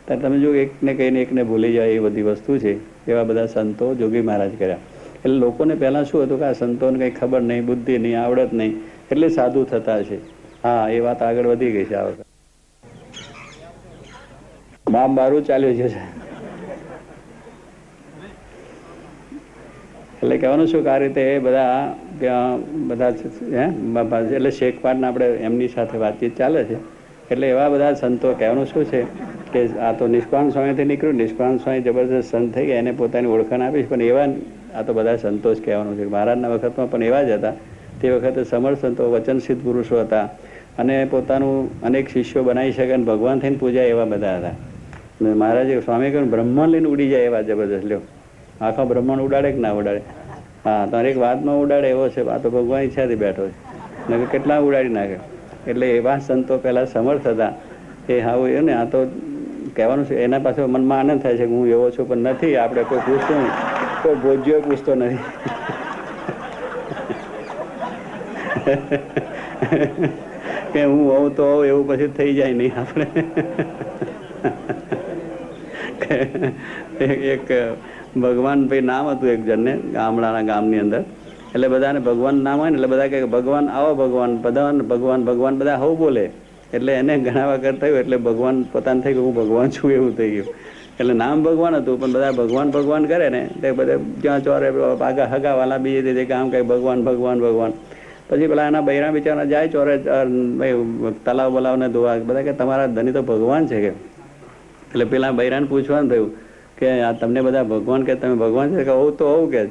ત્યારે તમે જો એકને કહીને એકને ભૂલી જાય એ બધી વસ્તુ છે. એવા બધા સંતો જોગી મહારાજ કર્યા. એટલે લોકોને પહેલાં શું હતું કે આ સંતોને કંઈ ખબર નહીં, બુદ્ધિ નહીં, આવડત નહીં, એટલે સાધુ થતા છે. હા, એ વાત આગળ વધી ગઈ છે આ વખત. બાપ બારું ચાલ્યું છે. એટલે કહેવાનું શું કે આ રીતે બધા એટલે શેખપાટના આપણે એમની સાથે વાતચીત ચાલે છે. એટલે એવા બધા સંતો કહેવાનું શું છે કે આ તો નિષ્કાળ સ્વામીથી નીકળ્યું, નિષ્કાળ સ્વામી જબરદસ્ત સંત થઈ ગયા, એને પોતાની ઓળખાણ આપીશ. પણ એવા આ તો બધા સંતો જ કહેવાનું છે. મહારાજના વખતમાં પણ એવા જ હતા. તે વખતે સમર્થ સંતો વચનસિદ્ધ પુરુષો હતા અને પોતાનું અનેક શિષ્યો બનાવી શકે અને ભગવાન થઈને પૂજાય એવા બધા હતા. મહારાજે સ્વામી કહ્યું બ્રહ્માંડ લઈને ઉડી જાય એવા જબરદસ્ત. લ્યો, આખા બ્રહ્માંડ ઉડાડે કે ના ઉડાડે? હા, તારે એક વાતમાં ઉડાડે એવો છે. આ તો ભગવાન ઈચ્છાથી બેઠો છે ને કેટલા ઉડાડી નાખે. એટલે એવા સંતો પહેલાં સમર્થ હતા. એ હાવ એ ને આ તો કહેવાનું છે. એના પાછળ મનમાં આનંદ થાય છે કે હું એવો છું, પણ નથી. આપણે કોઈ પૂછતું નહીં, કોઈ ભોજ્યો પૂછતો નથી. કે હું હોઉં તો હોઉં એવું પછી થઈ જાય નહીં આપણે. એક ભગવાન ભાઈ નામ હતું એક જણને ગામડાના ગામની અંદર. એટલે બધાને ભગવાન નામ હોય ને એટલે બધા કહે ભગવાન આવો, ભગવાન ભગવાન ભગવાન ભગવાન બધા હવ બોલે. એટલે એને ઘણા વખત થયું એટલે ભગવાન પોતાને થઈ ગયું હું ભગવાન છું એવું થઈ ગયું. એટલે નામ ભગવાન હતું પણ બધા ભગવાન ભગવાન કરે ને તે બધા જ્યાં ચોરે આગા હગાવાલા બીજે રીતે કામ કહે ભગવાન ભગવાન ભગવાન. પછી પેલા એના બૈરા બિચારા જાય ચોરે તલાવ બલાવને ધોવા. બધા કે તમારા ધણી તો ભગવાન છે કે. એટલે પેલા બૈરાને પૂછવાનું થયું કે આ તમને બધા ભગવાન કે તમે ભગવાન છે કે હોવ તો હોવ કે.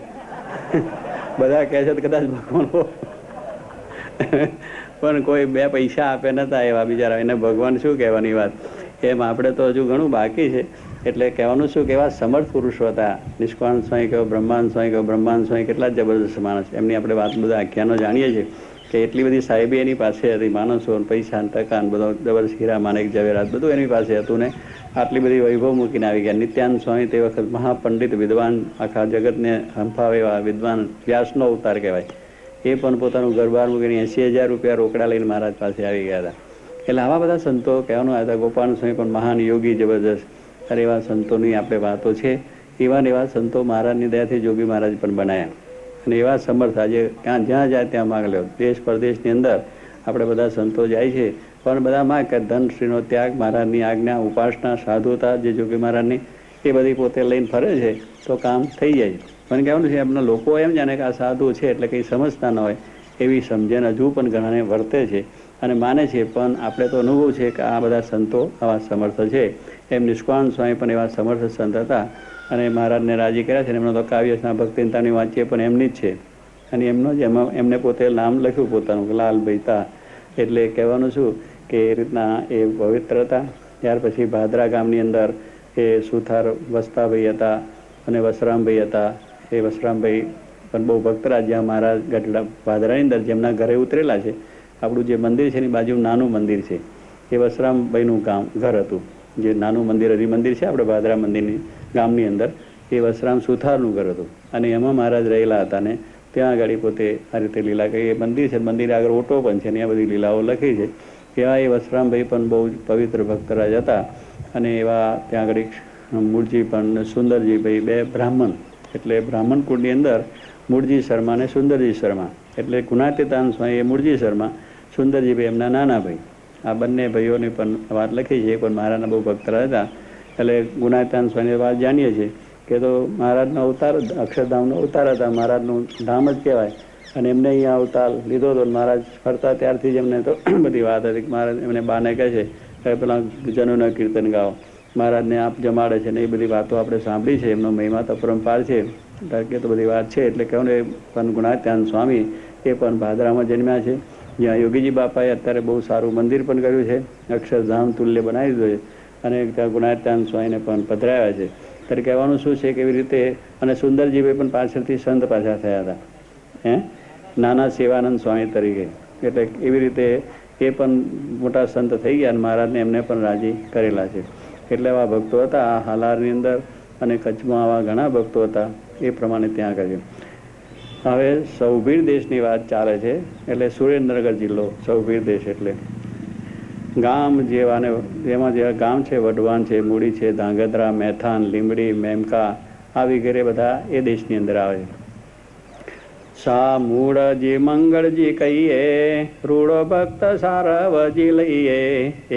બધા કહે છે કદાચ ભગવાન હો, પણ કોઈ 2 પૈસા આપે નતા એવા બિચારા. એને ભગવાન શું કહેવાની વાત. એમ આપણે તો હજુ ઘણું બાકી છે. એટલે કહેવાનું શું કે એવા સમર્થ પુરુષો હતા. નિષ્કાળ સ્વામી કહો, બ્રહ્માંડ સ્વામી કહો, બ્રહ્માંડ સ્વામી કેટલા જબરદસ્ત માણસ. એમની આપણે વાત બધા આખ્યાનો જાણીએ છીએ કે એટલી બધી સાહેબી એની પાસે હતી. માણસો પૈસા ટકા બધો જબરદસ્ત હીરા માણેક જવેરાત બધું એની પાસે હતું ને આટલી બધી વૈભવ મૂકીને આવી ગયા. નિત્યાનંદ સ્વામી તે વખત મહાપંડિત વિદ્વાન, આખા જગતને હંફાવે એવા વિદ્વાન, વ્યાસનો અવતાર કહેવાય. એ પણ પોતાનું ઘર બહાર મૂકીને 80,000 રૂપિયા રોકડા લઈને મહારાજ પાસે આવી ગયા હતા. એટલે આવા બધા સંતો કહેવાનું આવ્યા હતા. ગોપાલ સ્વામી પણ મહાન યોગી જબરદસ્ત. અરે એવા સંતોની આપણે વાતો છે. એવા ને એવા સંતો મહારાજની દયાથી જોગી મહારાજ પણ બનાવ્યા. અને એવા સમર્થ આજે જ્યાં જાય ત્યાં માગ લ્યો. દેશ પરદેશની અંદર આપણે બધા સંતો જાય છે પણ બધા માગ કે ધનશ્રીનો ત્યાગ, મહારાજની આજ્ઞા, ઉપાસના, સાધુતા જે જોગી મહારાજની એ બધી પોતે લઈને ફરે છે તો કામ થઈ જાય. મને કહેવાનું છે એમના લોકો એમ જાણે કે આ સાધુ છે એટલે કંઈ સમજતા ન હોય એવી સમજણ હજુ પણ ઘણાને વર્તે છે અને માને છે. પણ આપણે તો અનુભવ છે કે આ બધા સંતો આવા સમર્થ છે. એમ નિષ્કાળ સ્વામી પણ એવા સમર્થ સંત હતા અને મહારાજને રાજી કર્યા છે. એમનો તો કાવ્યના ભક્તિનતાની વાંચીએ પણ એમની જ છે અને એમનો જ એમને પોતે નામ લખ્યું પોતાનું લાલભાઈ તા. એટલે કહેવાનું શું કે એ રીતના એ પવિત્ર હતા. ત્યાર પછી ભાદરા ગામની અંદર એ સુથાર વસ્તાભાઈ હતા અને વસરામભાઈ હતા. એ વસરામભાઈ પણ બહુ ભક્તરાજ, જ્યાં મહારાજ ગઢડા ભાદરાની અંદર જેમના ઘરે ઉતરેલા છે. આપણું જે મંદિર છે એની બાજુ નાનું મંદિર છે. એ વસરામભાઈનું ઘર હતું. જે નાનું મંદિર હરિમંદિર છે આપણે ભાદરા મંદિરની ગામની અંદર, એ વસરામ સુથારનું ઘર હતું અને એમાં મહારાજ રહેલા હતા. ને ત્યાં આગળ પોતે આ રીતે લીલા કરી. એ મંદિર છે, મંદિર આગળ ઓટો પણ છે ને આ બધી લીલાઓ લખી છે. એવા એ વસરામભાઈ પણ બહુ પવિત્ર ભક્તરાજ હતા અને એવા ત્યાં આગળ મૂળજી પણ સુંદરજીભાઈ 2 બ્રાહ્મણ. એટલે બ્રાહ્મણ કુળની અંદર મૂળજી શર્મા અને સુંદરજી શર્મા. એટલે ગુણાતીતાન સ્વામી એ મૂળજી શર્મા, સુંદરજીભાઈ એમના નાના ભાઈ. આ બંને ભાઈઓની પણ વાત લખી છે. પણ મહારાજના બહુ ભક્તરાજ હતા. એટલે ગુણાતીતાન સ્વામીની વાત જાણીએ છીએ કે તો મહારાજનો અવતાર જ અક્ષરધામનો અવતાર હતા. મહારાજનું ધામ જ કહેવાય અને એમને અહીંયા અવતાર લીધો હતો. મહારાજ ફરતા ત્યારથી જ એમને તો બધી વાત હતી કે મહારાજ એમને બાને કહે છે કે પેલા જનોના કીર્તન ગાઓ, મહારાજને આપ જમાડે છે ને એ બધી વાતો આપણે સાંભળી છે. એમનો મહિમા તો પરંપાર છે કે તો બધી વાત છે. એટલે કહેવાનું એ પણ ગુણાતીતાન સ્વામી એ પણ ભાદરામાં જન્મ્યા છે. જ્યાં યોગીજી બાપાએ અત્યારે બહુ સારું મંદિર પણ કર્યું છે, અક્ષરધામ તુલ્ય બનાવી દીધું છે અને ત્યાં ગુણાતીતાન સ્વામીને પણ પધરાવ્યા છે. ત્યારે કહેવાનું શું છે કે એવી રીતે. અને સુંદરજીભાઈ પણ પાછળથી સંત પાછા થયા હતા. નાના સેવાનંદ સ્વામી તરીકે. એટલે એવી રીતે એ પણ મોટા સંત થઈ ગયા અને મહારાજને એમને પણ રાજી કરેલા છે. એટલે આવા ભક્તો હતા આ હાલારની અંદર, અને કચ્છમાં આવા ઘણા ભક્તો હતા. એ પ્રમાણે ત્યાં કર્યું. હવે સૌભીર દેશની વાત ચાલે છે. એટલે સુરેન્દ્રનગર જિલ્લો સૌભીર દેશ એટલે ગામ જેવાને જેમાં જેવા ગામ છે, વઢવાણ છે, મૂડી છે, ધાંગધ્રા, મેથાન, લીંબડી, મેમકા આ વગેરે બધા એ દેશની અંદર આવે છે. સા મૂળજી મંગળજી કહીએ, રૂડો ભક્ત સારવજી લઈએ,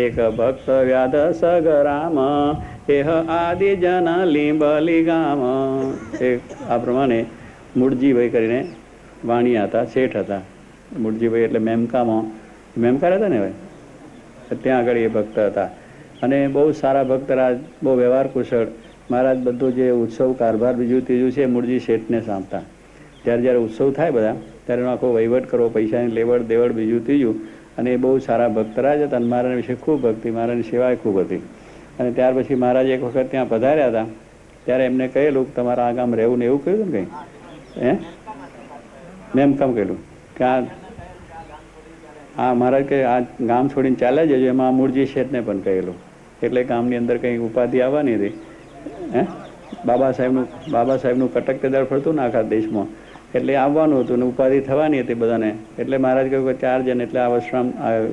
એક ભક્ત વ્યાધ સગરામ, એહ આદિ જન લીંબલી ગામ. આ પ્રમાણે મૂળજીભાઈ કરીને વાણિયા હતા, શેઠ હતા. મૂળજીભાઈ એટલે મેમકામાં મેમકા હતા ને ભાઈ, ત્યાં આગળ એ ભક્ત હતા. અને બહુ સારા ભક્તરાજ, બહુ વ્યવહાર કુશળ. મહારાજ બધું જે ઉત્સવ કારભાર બીજું ત્રીજું છે મૂળજી શેઠને સાંભળતા. જ્યારે જ્યારે ઉત્સવ થાય બધા ત્યારે એનો આખો વહીવટ કરવો, પૈસાની લેવડ દેવડ બીજું ત્રીજું. અને એ બહુ સારા ભક્તરાજ હતા અને મહારાજ વિશે ખૂબ ભક્તિ, મહારાજની સેવાય ખૂબ હતી. અને ત્યાર પછી મહારાજ એક વખત ત્યાં પધાર્યા હતા. ત્યારે એમને કહેલું કે તમારા આ ગામ રહેવું ને એવું કહ્યું ને કંઈ મેમકામ કહેલું કે આ મહારાજ કે આ ગામ છોડીને ચાલ્યા જજો. એમાં મૂળજી શેઠને પણ કહેલું. એટલે ગામની અંદર કંઈ ઉપાધિ આવવાની હતી. બાબા સાહેબનું કટક તેદાર ફરતું ને આખા દેશમાં, એટલે આવવાનું હતું ને ઉપાધિ થવાની હતી બધાને. એટલે મહારાજ કહ્યું કે 4 જણ, એટલે આ વશ્રામ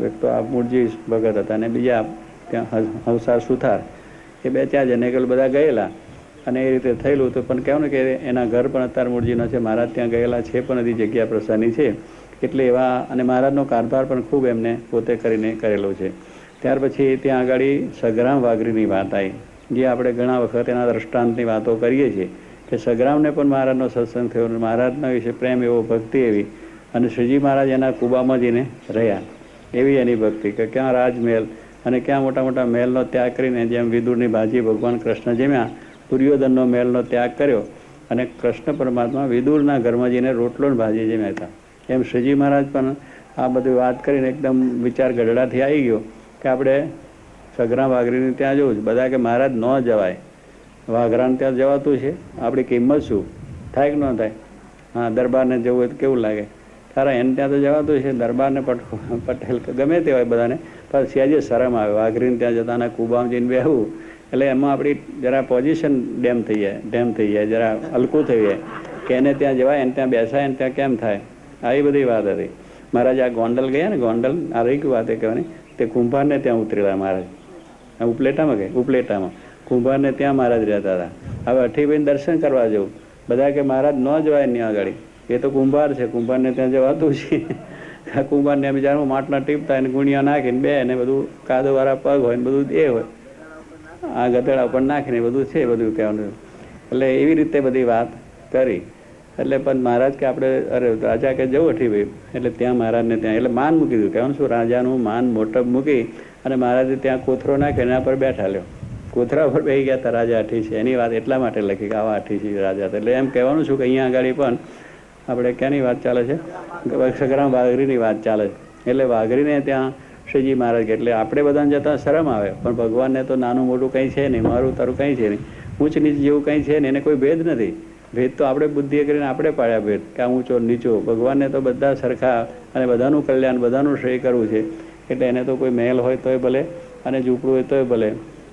એક તો આ મૂળજી ભગત હતા અને બીજા ત્યાં હંસાર સુથાર, એ 2-4 જણ એ બધા ગયેલા. અને એ રીતે થયેલું હતું. પણ કહેવું ને કે એના ઘર પણ અત્યારે મૂળજીનો છે, મહારાજ ત્યાં ગયેલા છે પણ હજી જગ્યા પ્રસારની છે. એટલે એવા, અને મહારાજનો કારભાર પણ ખૂબ એમને પોતે કરીને કરેલો છે. ત્યાર પછી ત્યાં આગળ સગ્રામ વાઘરીની વાત આવી, જે આપણે ઘણા વખત એના દ્રષ્ટાંતની વાતો કરીએ છીએ કે સગ્રામને પણ મહારાજનો સત્સંગ થયો, મહારાજના વિશે પ્રેમ એવો, ભક્તિ એવી. અને શ્રીજી મહારાજ એના કુબામાં જઈને રહ્યા, એવી એની ભક્તિ કે ક્યાં રાજમહેલ અને ક્યાં મોટા મોટા મહેલનો ત્યાગ કરીને, જેમ વિદુરની ભાજી ભગવાન કૃષ્ણ જેમ્યા, દુર્યોધનનો મહેલનો ત્યાગ કર્યો અને કૃષ્ણ પરમાત્મા વિદુરના ઘરમાં જઈને રોટલો ભાજી જેમ્યા હતા. એમ શ્રીજી મહારાજ પણ આ બધી વાત કરીને એકદમ વિચાર ગઢડાથી આવી ગયો કે આપણે સગ્રામ વાઘરીને ત્યાં જવું છે. બધા કે મહારાજ ન જવાય, વાઘરાને ત્યાં જવાતું છે, આપણી કિંમત શું થાય કે ન થાય? હા, દરબારને જવું હોય તો કેવું લાગે? ખરા, એને ત્યાં તો જવાતું છે. દરબારને પટેલ ગમે તે હોય બધાને, પણ સહેજે શરમ આવે વાઘરીને ત્યાં જતાના કુબામાં જઈને બેહવું. એટલે એમાં આપણી જરા પોઝિશન ડેમ થઈ જાય, જરા હલકું થઈ જાય કે એને ત્યાં જવાય, એને ત્યાં બેસાય, એને ત્યાં કેમ થાય. આવી બધી વાત હતી. મહારાજ આ ગોંડલ ગયા ને, ગોંડલ આ રહી ગયું વાત એ કહેવાની, તે કુંભારને ત્યાં ઉતરેલા મહારાજ. ઉપલેટામાં કે ઉપલેટામાં કુંભારને ત્યાં મહારાજ રહેતા હતા. હવે અઠીભાઈને દર્શન કરવા જવું, બધા કે મહારાજ ન જવાય ત્યાં આગળ, એ તો કુંભાર છે, કુંભારને ત્યાં જવાતું છે. કુંભારને બિચારામાં માટલા ટીપતા એને ગુણિયા નાખીને બે ને બધું કાદોવાળા પગ હોય ને બધું એ હોય, આ ગધેડા ઉપર નાખીને બધું છે બધું કહેવાનું. એટલે એવી રીતે બધી વાત કરી. એટલે પણ મહારાજ કે આપણે અરે રાજા કે જવું અઠીભાઈ, એટલે ત્યાં મહારાજને ત્યાં એટલે માન મૂકી દીધું. કહેવાનું શું, રાજાનું માન મોટપ મૂકી અને મહારાજે ત્યાં કોથરો નાખ્યો, એના પર બેઠા લ્યો, કોથરા ઉપર બેસી ગયા હતા. રાજા અઠી છે એની વાત એટલા માટે લખી કે આવા અઠી છે રાજા. એટલે એમ કહેવાનું છું કે અહીંયા આગળ પણ આપણે ક્યાંની વાત ચાલે છે, સગ્રામ વાઘરીની વાત ચાલે છે. એટલે વાઘરીને ત્યાં શ્રીજી મહારાજ, એટલે આપણે બધાને જતાં શરમ આવે, પણ ભગવાનને તો નાનું મોટું કંઈ છે નહીં, મારું તારું કંઈ છે નહીં, ઊંચ નીચ જેવું કંઈ છે નહીં, એને કોઈ ભેદ નથી. ભેદ તો આપણે બુદ્ધિએ કરીને આપણે પાડ્યા ભેદ, કે આ ઊંચો નીચો. ભગવાનને તો બધા સરખા અને બધાનું કલ્યાણ, બધાનું શ્રેય કરવું છે. એટલે એને તો કોઈ મહેલ હોય તોય ભલે અને ઝૂંપડું હોય તોય ભલે.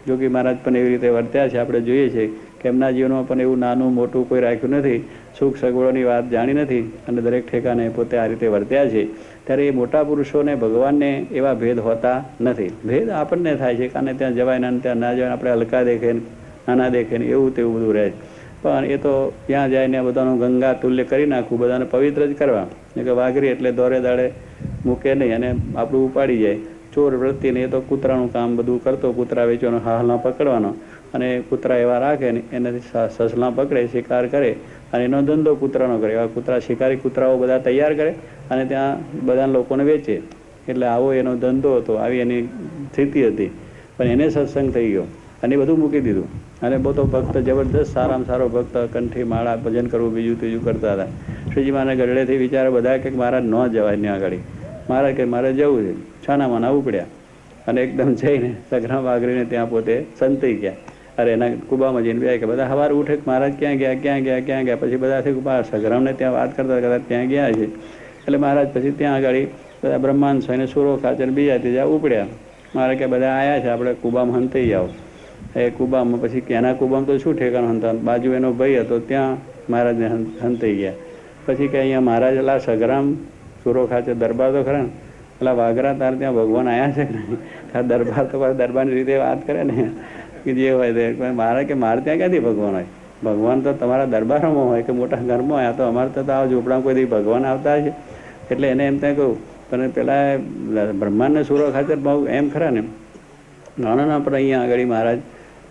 જોગી મહારાજ પણ એવી રીતે વર્ત્યા છે. આપણે જોઈએ છે કે એમના જીવનમાં પણ એવું નાનું મોટું કોઈ રાખ્યું નથી, સુખ સગવડોની વાત જાણી નથી, અને દરેક ઠેકાને પોતે આ રીતે વર્ત્યા છે. ત્યારે એ મોટા પુરુષોને ભગવાનને એવા ભેદ હોતા નથી. ભેદ આપણને થાય છે, કાને ત્યાં જવાય ને ત્યાં ના જવાય, આપણે હલકા દેખે ને નાના દેખે ને એવું તેવું બધું રહે. પણ એ તો ત્યાં જઈને બધાનું ગંગા તુલ્ય કરી નાખવું, બધાને પવિત્ર જ કરવા. કે વાઘરી એટલે દોરે દાડે મૂકે નહીં અને આપણું ઉપાડી જાય. ચોર વૃત્તિને એ તો કૂતરાનું કામ બધું કરતો, કૂતરા વેચવાનો, હાલના પકડવાનો, અને કૂતરા એવા રાખે ને એનાથી સસલા પકડે, શિકાર કરે અને એનો ધંધો કૂતરાનો કરે. એવા કૂતરા, શિકારી કૂતરાઓ બધા તૈયાર કરે અને ત્યાં બધા લોકોને વેચે. એટલે આવો એનો ધંધો હતો, આવી એની સ્થિતિ હતી. પણ એને સત્સંગ થઈ ગયો અને બધું મૂકી દીધું. અને બહુ તો ભક્ત જબરદસ્ત, સારામાં સારો ભક્ત, કંઠી માળા ભજન કરવું, બીજું ત્રીજું કરતા હતા. શ્રીજી માને ગઢડેથી વિચારે બધા કે મહારાજ ન જવાય ત્યાં આગળ. મહારાજ કે મારે જવું છે, છાનામાના ઉપડ્યા અને એકદમ જઈને સગ્રામ વાઘરીને ત્યાં પોતે સંતાઈ ગયા. અરે એના કુબામાં જઈને બે કે બધા સવાર ઉઠે કે મહારાજ ક્યાં ગયા, ક્યાં ગયા, ક્યાં ગયા. પછી બધા સગ્રામને ત્યાં વાત કરતા કરતા ત્યાં ગયા છે. એટલે મહારાજ પછી ત્યાં આગળ બધા બ્રહ્માંડ સ્વાઈને સુરો ખાચર બીજા ત્રીજા ઉપડ્યા. મારે કે બધા આવ્યા છે, આપણે કુબામાં હંતાઈ જાઓ. એ કુબામાં પછી એના કુબામાં તો શું ઠેકાણું હંતા, બાજુ એનો ભાઈ હતો ત્યાં મહારાજને હંતાઈ ગયા. પછી કે અહીંયા મહારાજ એલા સગરામ સુરો ખાચર દરબાર તો ખરા ને, પેલા વાઘરા તાર ત્યાં ભગવાન આવ્યા છે કે નહીં? દરબાર તો દરબારની રીતે વાત કરે ને કે જે હોય તે. મારે કે મારે ત્યાં ક્યાંથી ભગવાન હોય? ભગવાન તો તમારા દરબારોમાં હોય કે મોટા ઘરમાં હોય. આ તો અમારે તો આ ઝૂંપડામાં કોઈ દી ભગવાન આવતા છે. એટલે એને એમ ત્યાં કહું, પણ પેલા બ્રહ્માંડને સુરો ખાચર બહુ એમ ખરા ને નાના ના પણ અહીંયા આગળ મહારાજ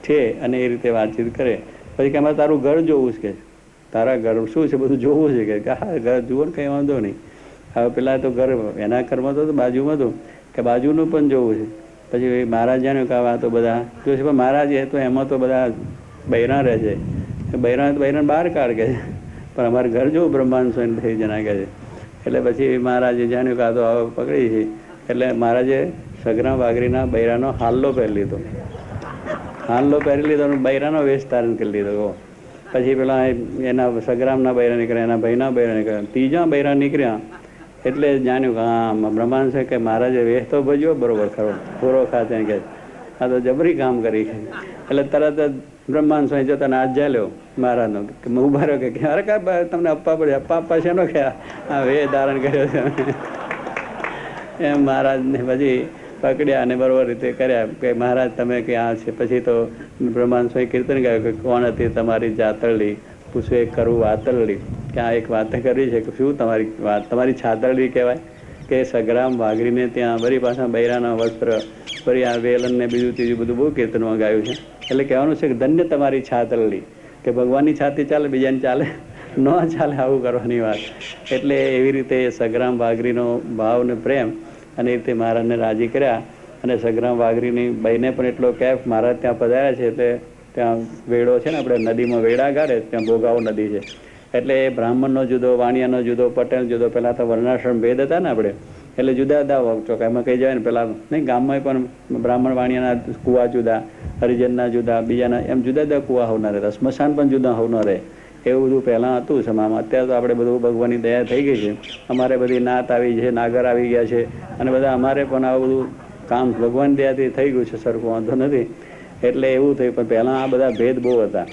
છે અને એ રીતે વાતચીત કરે. પછી કે અમારે તારું ઘર જોવું છે, કે તારા ઘર શું છે બધું જોવું છે. કે હા ઘર જુઓ ને, કંઈ વાંધો નહીં. હવે પેલા તો ઘર એના ઘરમાં તો બાજુમાં હતું કે બાજુનું પણ જોવું છે. પછી મહારાજ જાણ્યું કે આ તો બધા જો છે, પણ મહારાજ એ તો એમાં તો બધા બૈરા રહે છે. બૈરાને બહાર કાઢ કે છે, પણ અમારે ઘર જોવું બ્રહ્માંડ સ્વયં થઈ જણા કે છે. એટલે પછી મહારાજે જાણ્યું કે આ તો હવે પકડી છે. એટલે મહારાજે સગરામ વાઘરીના બૈરાનો હાલ્લો પહેરી લીધો. હાલ્લો પહેરી લીધો અને બૈરાનો વેશ ધારણ કરી લીધો. પછી પેલા એના સગરામના બૈરા નીકળ્યા, એના ભાઈના બૈરા નીકળ્યા, ત્રીજા બૈરા નીકળ્યા. એટલે જાણ્યું કે હા બ્રહ્માંડ છે કે મહારાજે વેશ તો ભજ્યો બરોબર ખરો, પૂરો ખાતે કે આ તો જબરી કામ કરી છે. એટલે તરત જ બ્રહ્માંડ સ્વામી જતા હાથ ઝાલ્યો મહારાજનો, ઉભા રહ્યો કે અરે કાંઈ તમને અપ્પા પડે, અપ્પા છે નો કે આ વેશ ધારણ કર્યો છે એમ મહારાજને પછી પકડ્યા અને બરોબર રીતે કર્યા કે મહારાજ તમે કે આ છે. પછી તો બ્રહ્માંડ સ્વામી કીર્તન ગાયું કે કોણ હતી તમારી જાતરડી, પૂછું એક કરવું વાતરડી. કે આ એક વાત કરી છે કે શું તમારી વાત, તમારી છાતરડી કહેવાય કે સગરામ વાઘરીને ત્યાં વળી પાછા બૈરાના વસ્ત્ર ફરી આ વેલન ને બીજું ત્રીજું બધું બહુ કીર્તનમાં ગાયું છે. એટલે કહેવાનું છે કે ધન્ય તમારી છાતરડી, કે ભગવાનની છાતી ચાલે બીજાને ચાલે ન ચાલે, આવું કરવાની વાત. એટલે એવી રીતે સગરામ વાઘરીનો ભાવ ને પ્રેમ અને એ રીતે મહારાજને રાજી કર્યા. અને સગરામ વાઘરીની બહેને પણ એટલો કેફ મહારાજ ત્યાં પધાર્યા છે. એટલે ત્યાં વેડો છે ને, આપણે નદીમાં વેડા ગાડે ત્યાં ભોગાવો નદી છે. એટલે બ્રાહ્મણનો જુદો, વાણિયાનો જુદો, પટેલ જુદો. પહેલાં તો વર્ણાશ્રમ ભેદ હતા ને આપણે, એટલે જુદા જુદા ચોકાઈમાં કહી જાય ને. પેલા નહીં ગામમાં પણ બ્રાહ્મણ વાણિયાના કુવા જુદા, હરિજનના જુદા, બીજાના એમ જુદા જુદા કુવા હોના રહેતા, સ્મશાન પણ જુદા હોના રહે. એવું બધું પહેલાં હતું સમાજમાં. અત્યારે તો આપણે બધું ભગવાનની દયા થઈ ગઈ છે. અમારે બધી નાત આવી છે, નાગર આવી ગયા છે, અને બધા અમારે પણ આવું બધું કામ ભગવાન દયાથી થઈ ગયું છે, સરખું વાંધો નથી. એટલે એવું થયું. પણ પહેલાં આ બધા ભેદ બહુ હતા.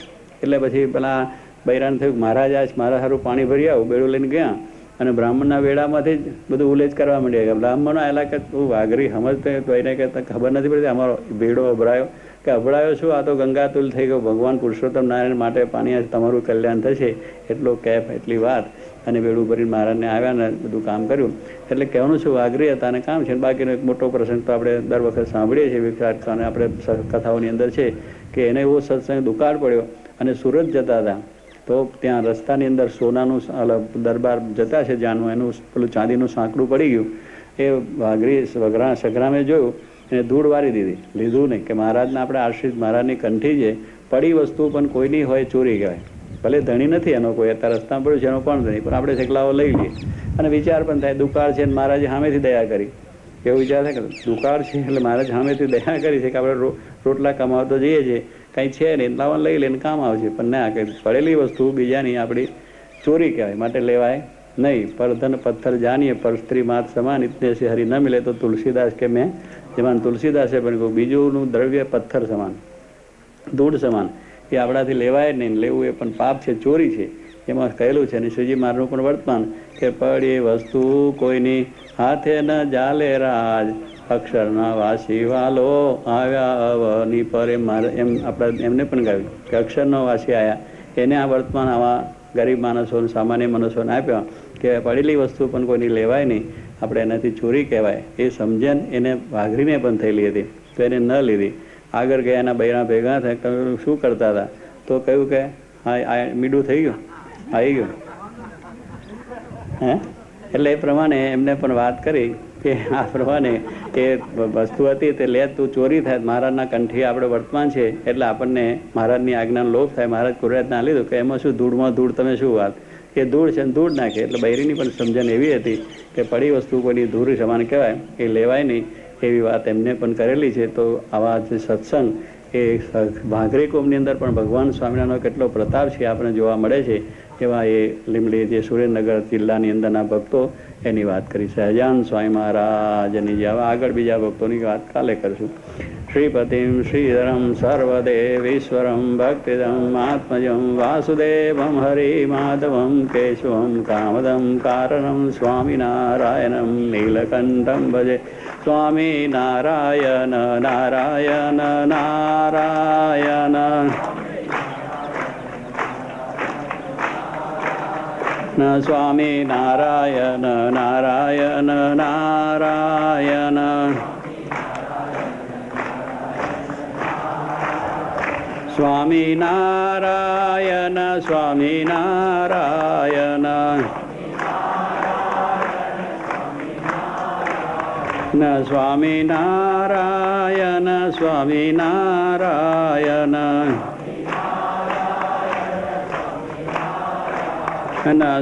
એટલે પછી પેલા બૈરાને થયું મહારાજ આજ મારા સારું પાણી ભરી આવું, બેડું લઈને ગયા અને બ્રાહ્મણના વેડામાંથી જ બધું ઉલ્લેખ કરવા માંડ્યા. બ્રાહ્મણો આવેલા કે તું વાઘરી સમજતો તો એને કે ખબર નથી પડતી અમારો ભેડો અભડાયો કે અભડાયો શું, આ તો ગંગાતુલ થઈ ગયો, ભગવાન પુરુષોત્તમ નારાયણ માટે પાણી તમારું કલ્યાણ થશે એટલો કેફ એટલી વાત. અને બેડું ભરીને મહારાજને આવ્યા ને બધું કામ કર્યું. એટલે કહેવાનું શું વાઘરી હતા અને કામ છે. બાકીનો એક મોટો પ્રસંગ તો આપણે દર વખત સાંભળીએ છીએ વિખ્યાત અને આપણે કથાઓની અંદર છે કે એને એવો સત્સંગ દુકાળ પડ્યો અને સુરત જતા હતા. તો ત્યાં રસ્તાની અંદર સોનાનું દરબાર જતા છે જાનવું, એનું પેલું ચાંદીનું સાંકડું પડી ગયું. એ વાઘરી સગરામે જોયું એને ધૂળ વારી દીધી, લીધું નહીં. કે મહારાજના આપણે આશ્રિત મહારાજની કંઠી છે, પડી વસ્તુ પણ કોઈની હોય ચોરી કહેવાય. ભલે ધણી નથી એનો કોઈ, અત્યારે રસ્તામાં પડ્યું છે એનો પણ ધણી, પણ આપણે શેકલાઓ લઈ લઈએ અને વિચાર પણ થાય દુકાળ છે. મહારાજે સામેથી દયા કરી, એવો વિચાર થાય કે દુકાળ છે એટલે મહારાજ સામેથી દયા કરી છે કે આપણે રોટલા કમાવતો જઈએ છીએ, કંઈ છે નહીં લાવવાનું લઈ લઈને કામ આવશે. પણ ના, કે પડેલી વસ્તુ બીજાની આપણી ચોરી કહેવાય, માટે લેવાય નહીં. પરધન પથ્થર જાણીએ પર સ્ત્રી માત સમાન, ઇતને સે હરી ન મિલે તો તુલસીદાસ કે મેં જેમાં તુલસીદાસે પણ કહ્યું બીજુંનું દ્રવ્ય પથ્થર સમાન, ધૂળ સમાન, એ આપણાથી લેવાય નહીં. લેવું એ પણ પાપ છે, ચોરી છે. એમાં કહેલું છે. અને શ્રીજી મહારાજનું પણ વર્તમાન કે પડી વસ્તુ કોઈની હાથે ન જાલે રાજ, અક્ષરના વાસી વાલો આવ્યા અવની પર. એમ આપણે એમને પણ ગાયું કે અક્ષરનો વાસી આવ્યા, એને આ વર્તમાન આવા ગરીબ માણસોને, સામાન્ય મનુષ્યોને આપ્યા કે પડેલી વસ્તુ પણ કોઈની લેવાય નહીં, આપણે એનાથી ચોરી કહેવાય. એ સમજણ એને વાઘરીને પણ થયેલી હતી, તો એને ન લીધી. આગળ ગયા એના બૈરા ભેગા થાય, તમે શું કરતા હતા? તો કહ્યું કે હા મીઠું થઈ ગયું, આવી ગયું. હે એટલે એ પ્રમાણે એમને પણ વાત કરી કે આ પ્રમાણે એ વસ્તુ હતી તે લે, તું ચોરી થાય. મહારાજના કંઠી આપણે વર્તમાન છે એટલે આપણને મહારાજની આજ્ઞાનો લોભ થાય. મહારાજ કુરિયાત ના લીધું કે એમાં શું ધૂળમાં ધૂળ, તમે શું વાત, એ ધૂળ છે ને ધૂળ નાખે. એટલે બૈરીની પણ સમજણ એવી હતી કે પડી વસ્તુ કોઈની ધૂળ સમાન કહેવાય, એ લેવાય નહીં, એવી વાત એમને પણ કરેલી છે. તો આવા જે સત્સંગ એ વાઘરી કોમની અંદર પણ ભગવાન સ્વામિનારાયણનો કેટલો પ્રતાપ છે આપણે જોવા મળે છે. એવા એ લીમડી જે સુરેન્દ્રનગર જિલ્લાની અંદરના ભક્તો એની વાત કરી. સહજાન સ્વામી મહારાજની જે. હવે આગળ બીજા ભક્તોની વાત કાલે કરશું. શ્રીપતિમ શ્રીધરમ સર્વદેવીશ્વરમ ભક્તિદમ આત્મજમ વાસુદેવમ હરિમાધવમ કેશવમ કામદમ કારણમ સ્વામિનારાયણમ નીલકંઠમ ભજે. સ્વામિનારાયણ નારાયણ નારાયણ સ્વામિનારાયણ નારાયણ નારાયણ સ્વામિનારાયણ સ્વામિનારાયણ સ્વામિનારાયણ સ્વામિનારાયણ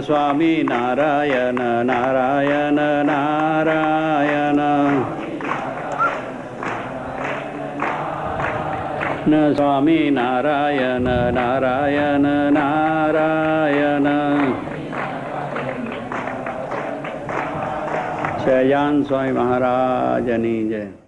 સ્વામિનારાયણ નારાયણ નારાયણ સ્વામિનારાયણ નારાયણ નારાયણ. સહજાન સ્વામી મહારાજની જય.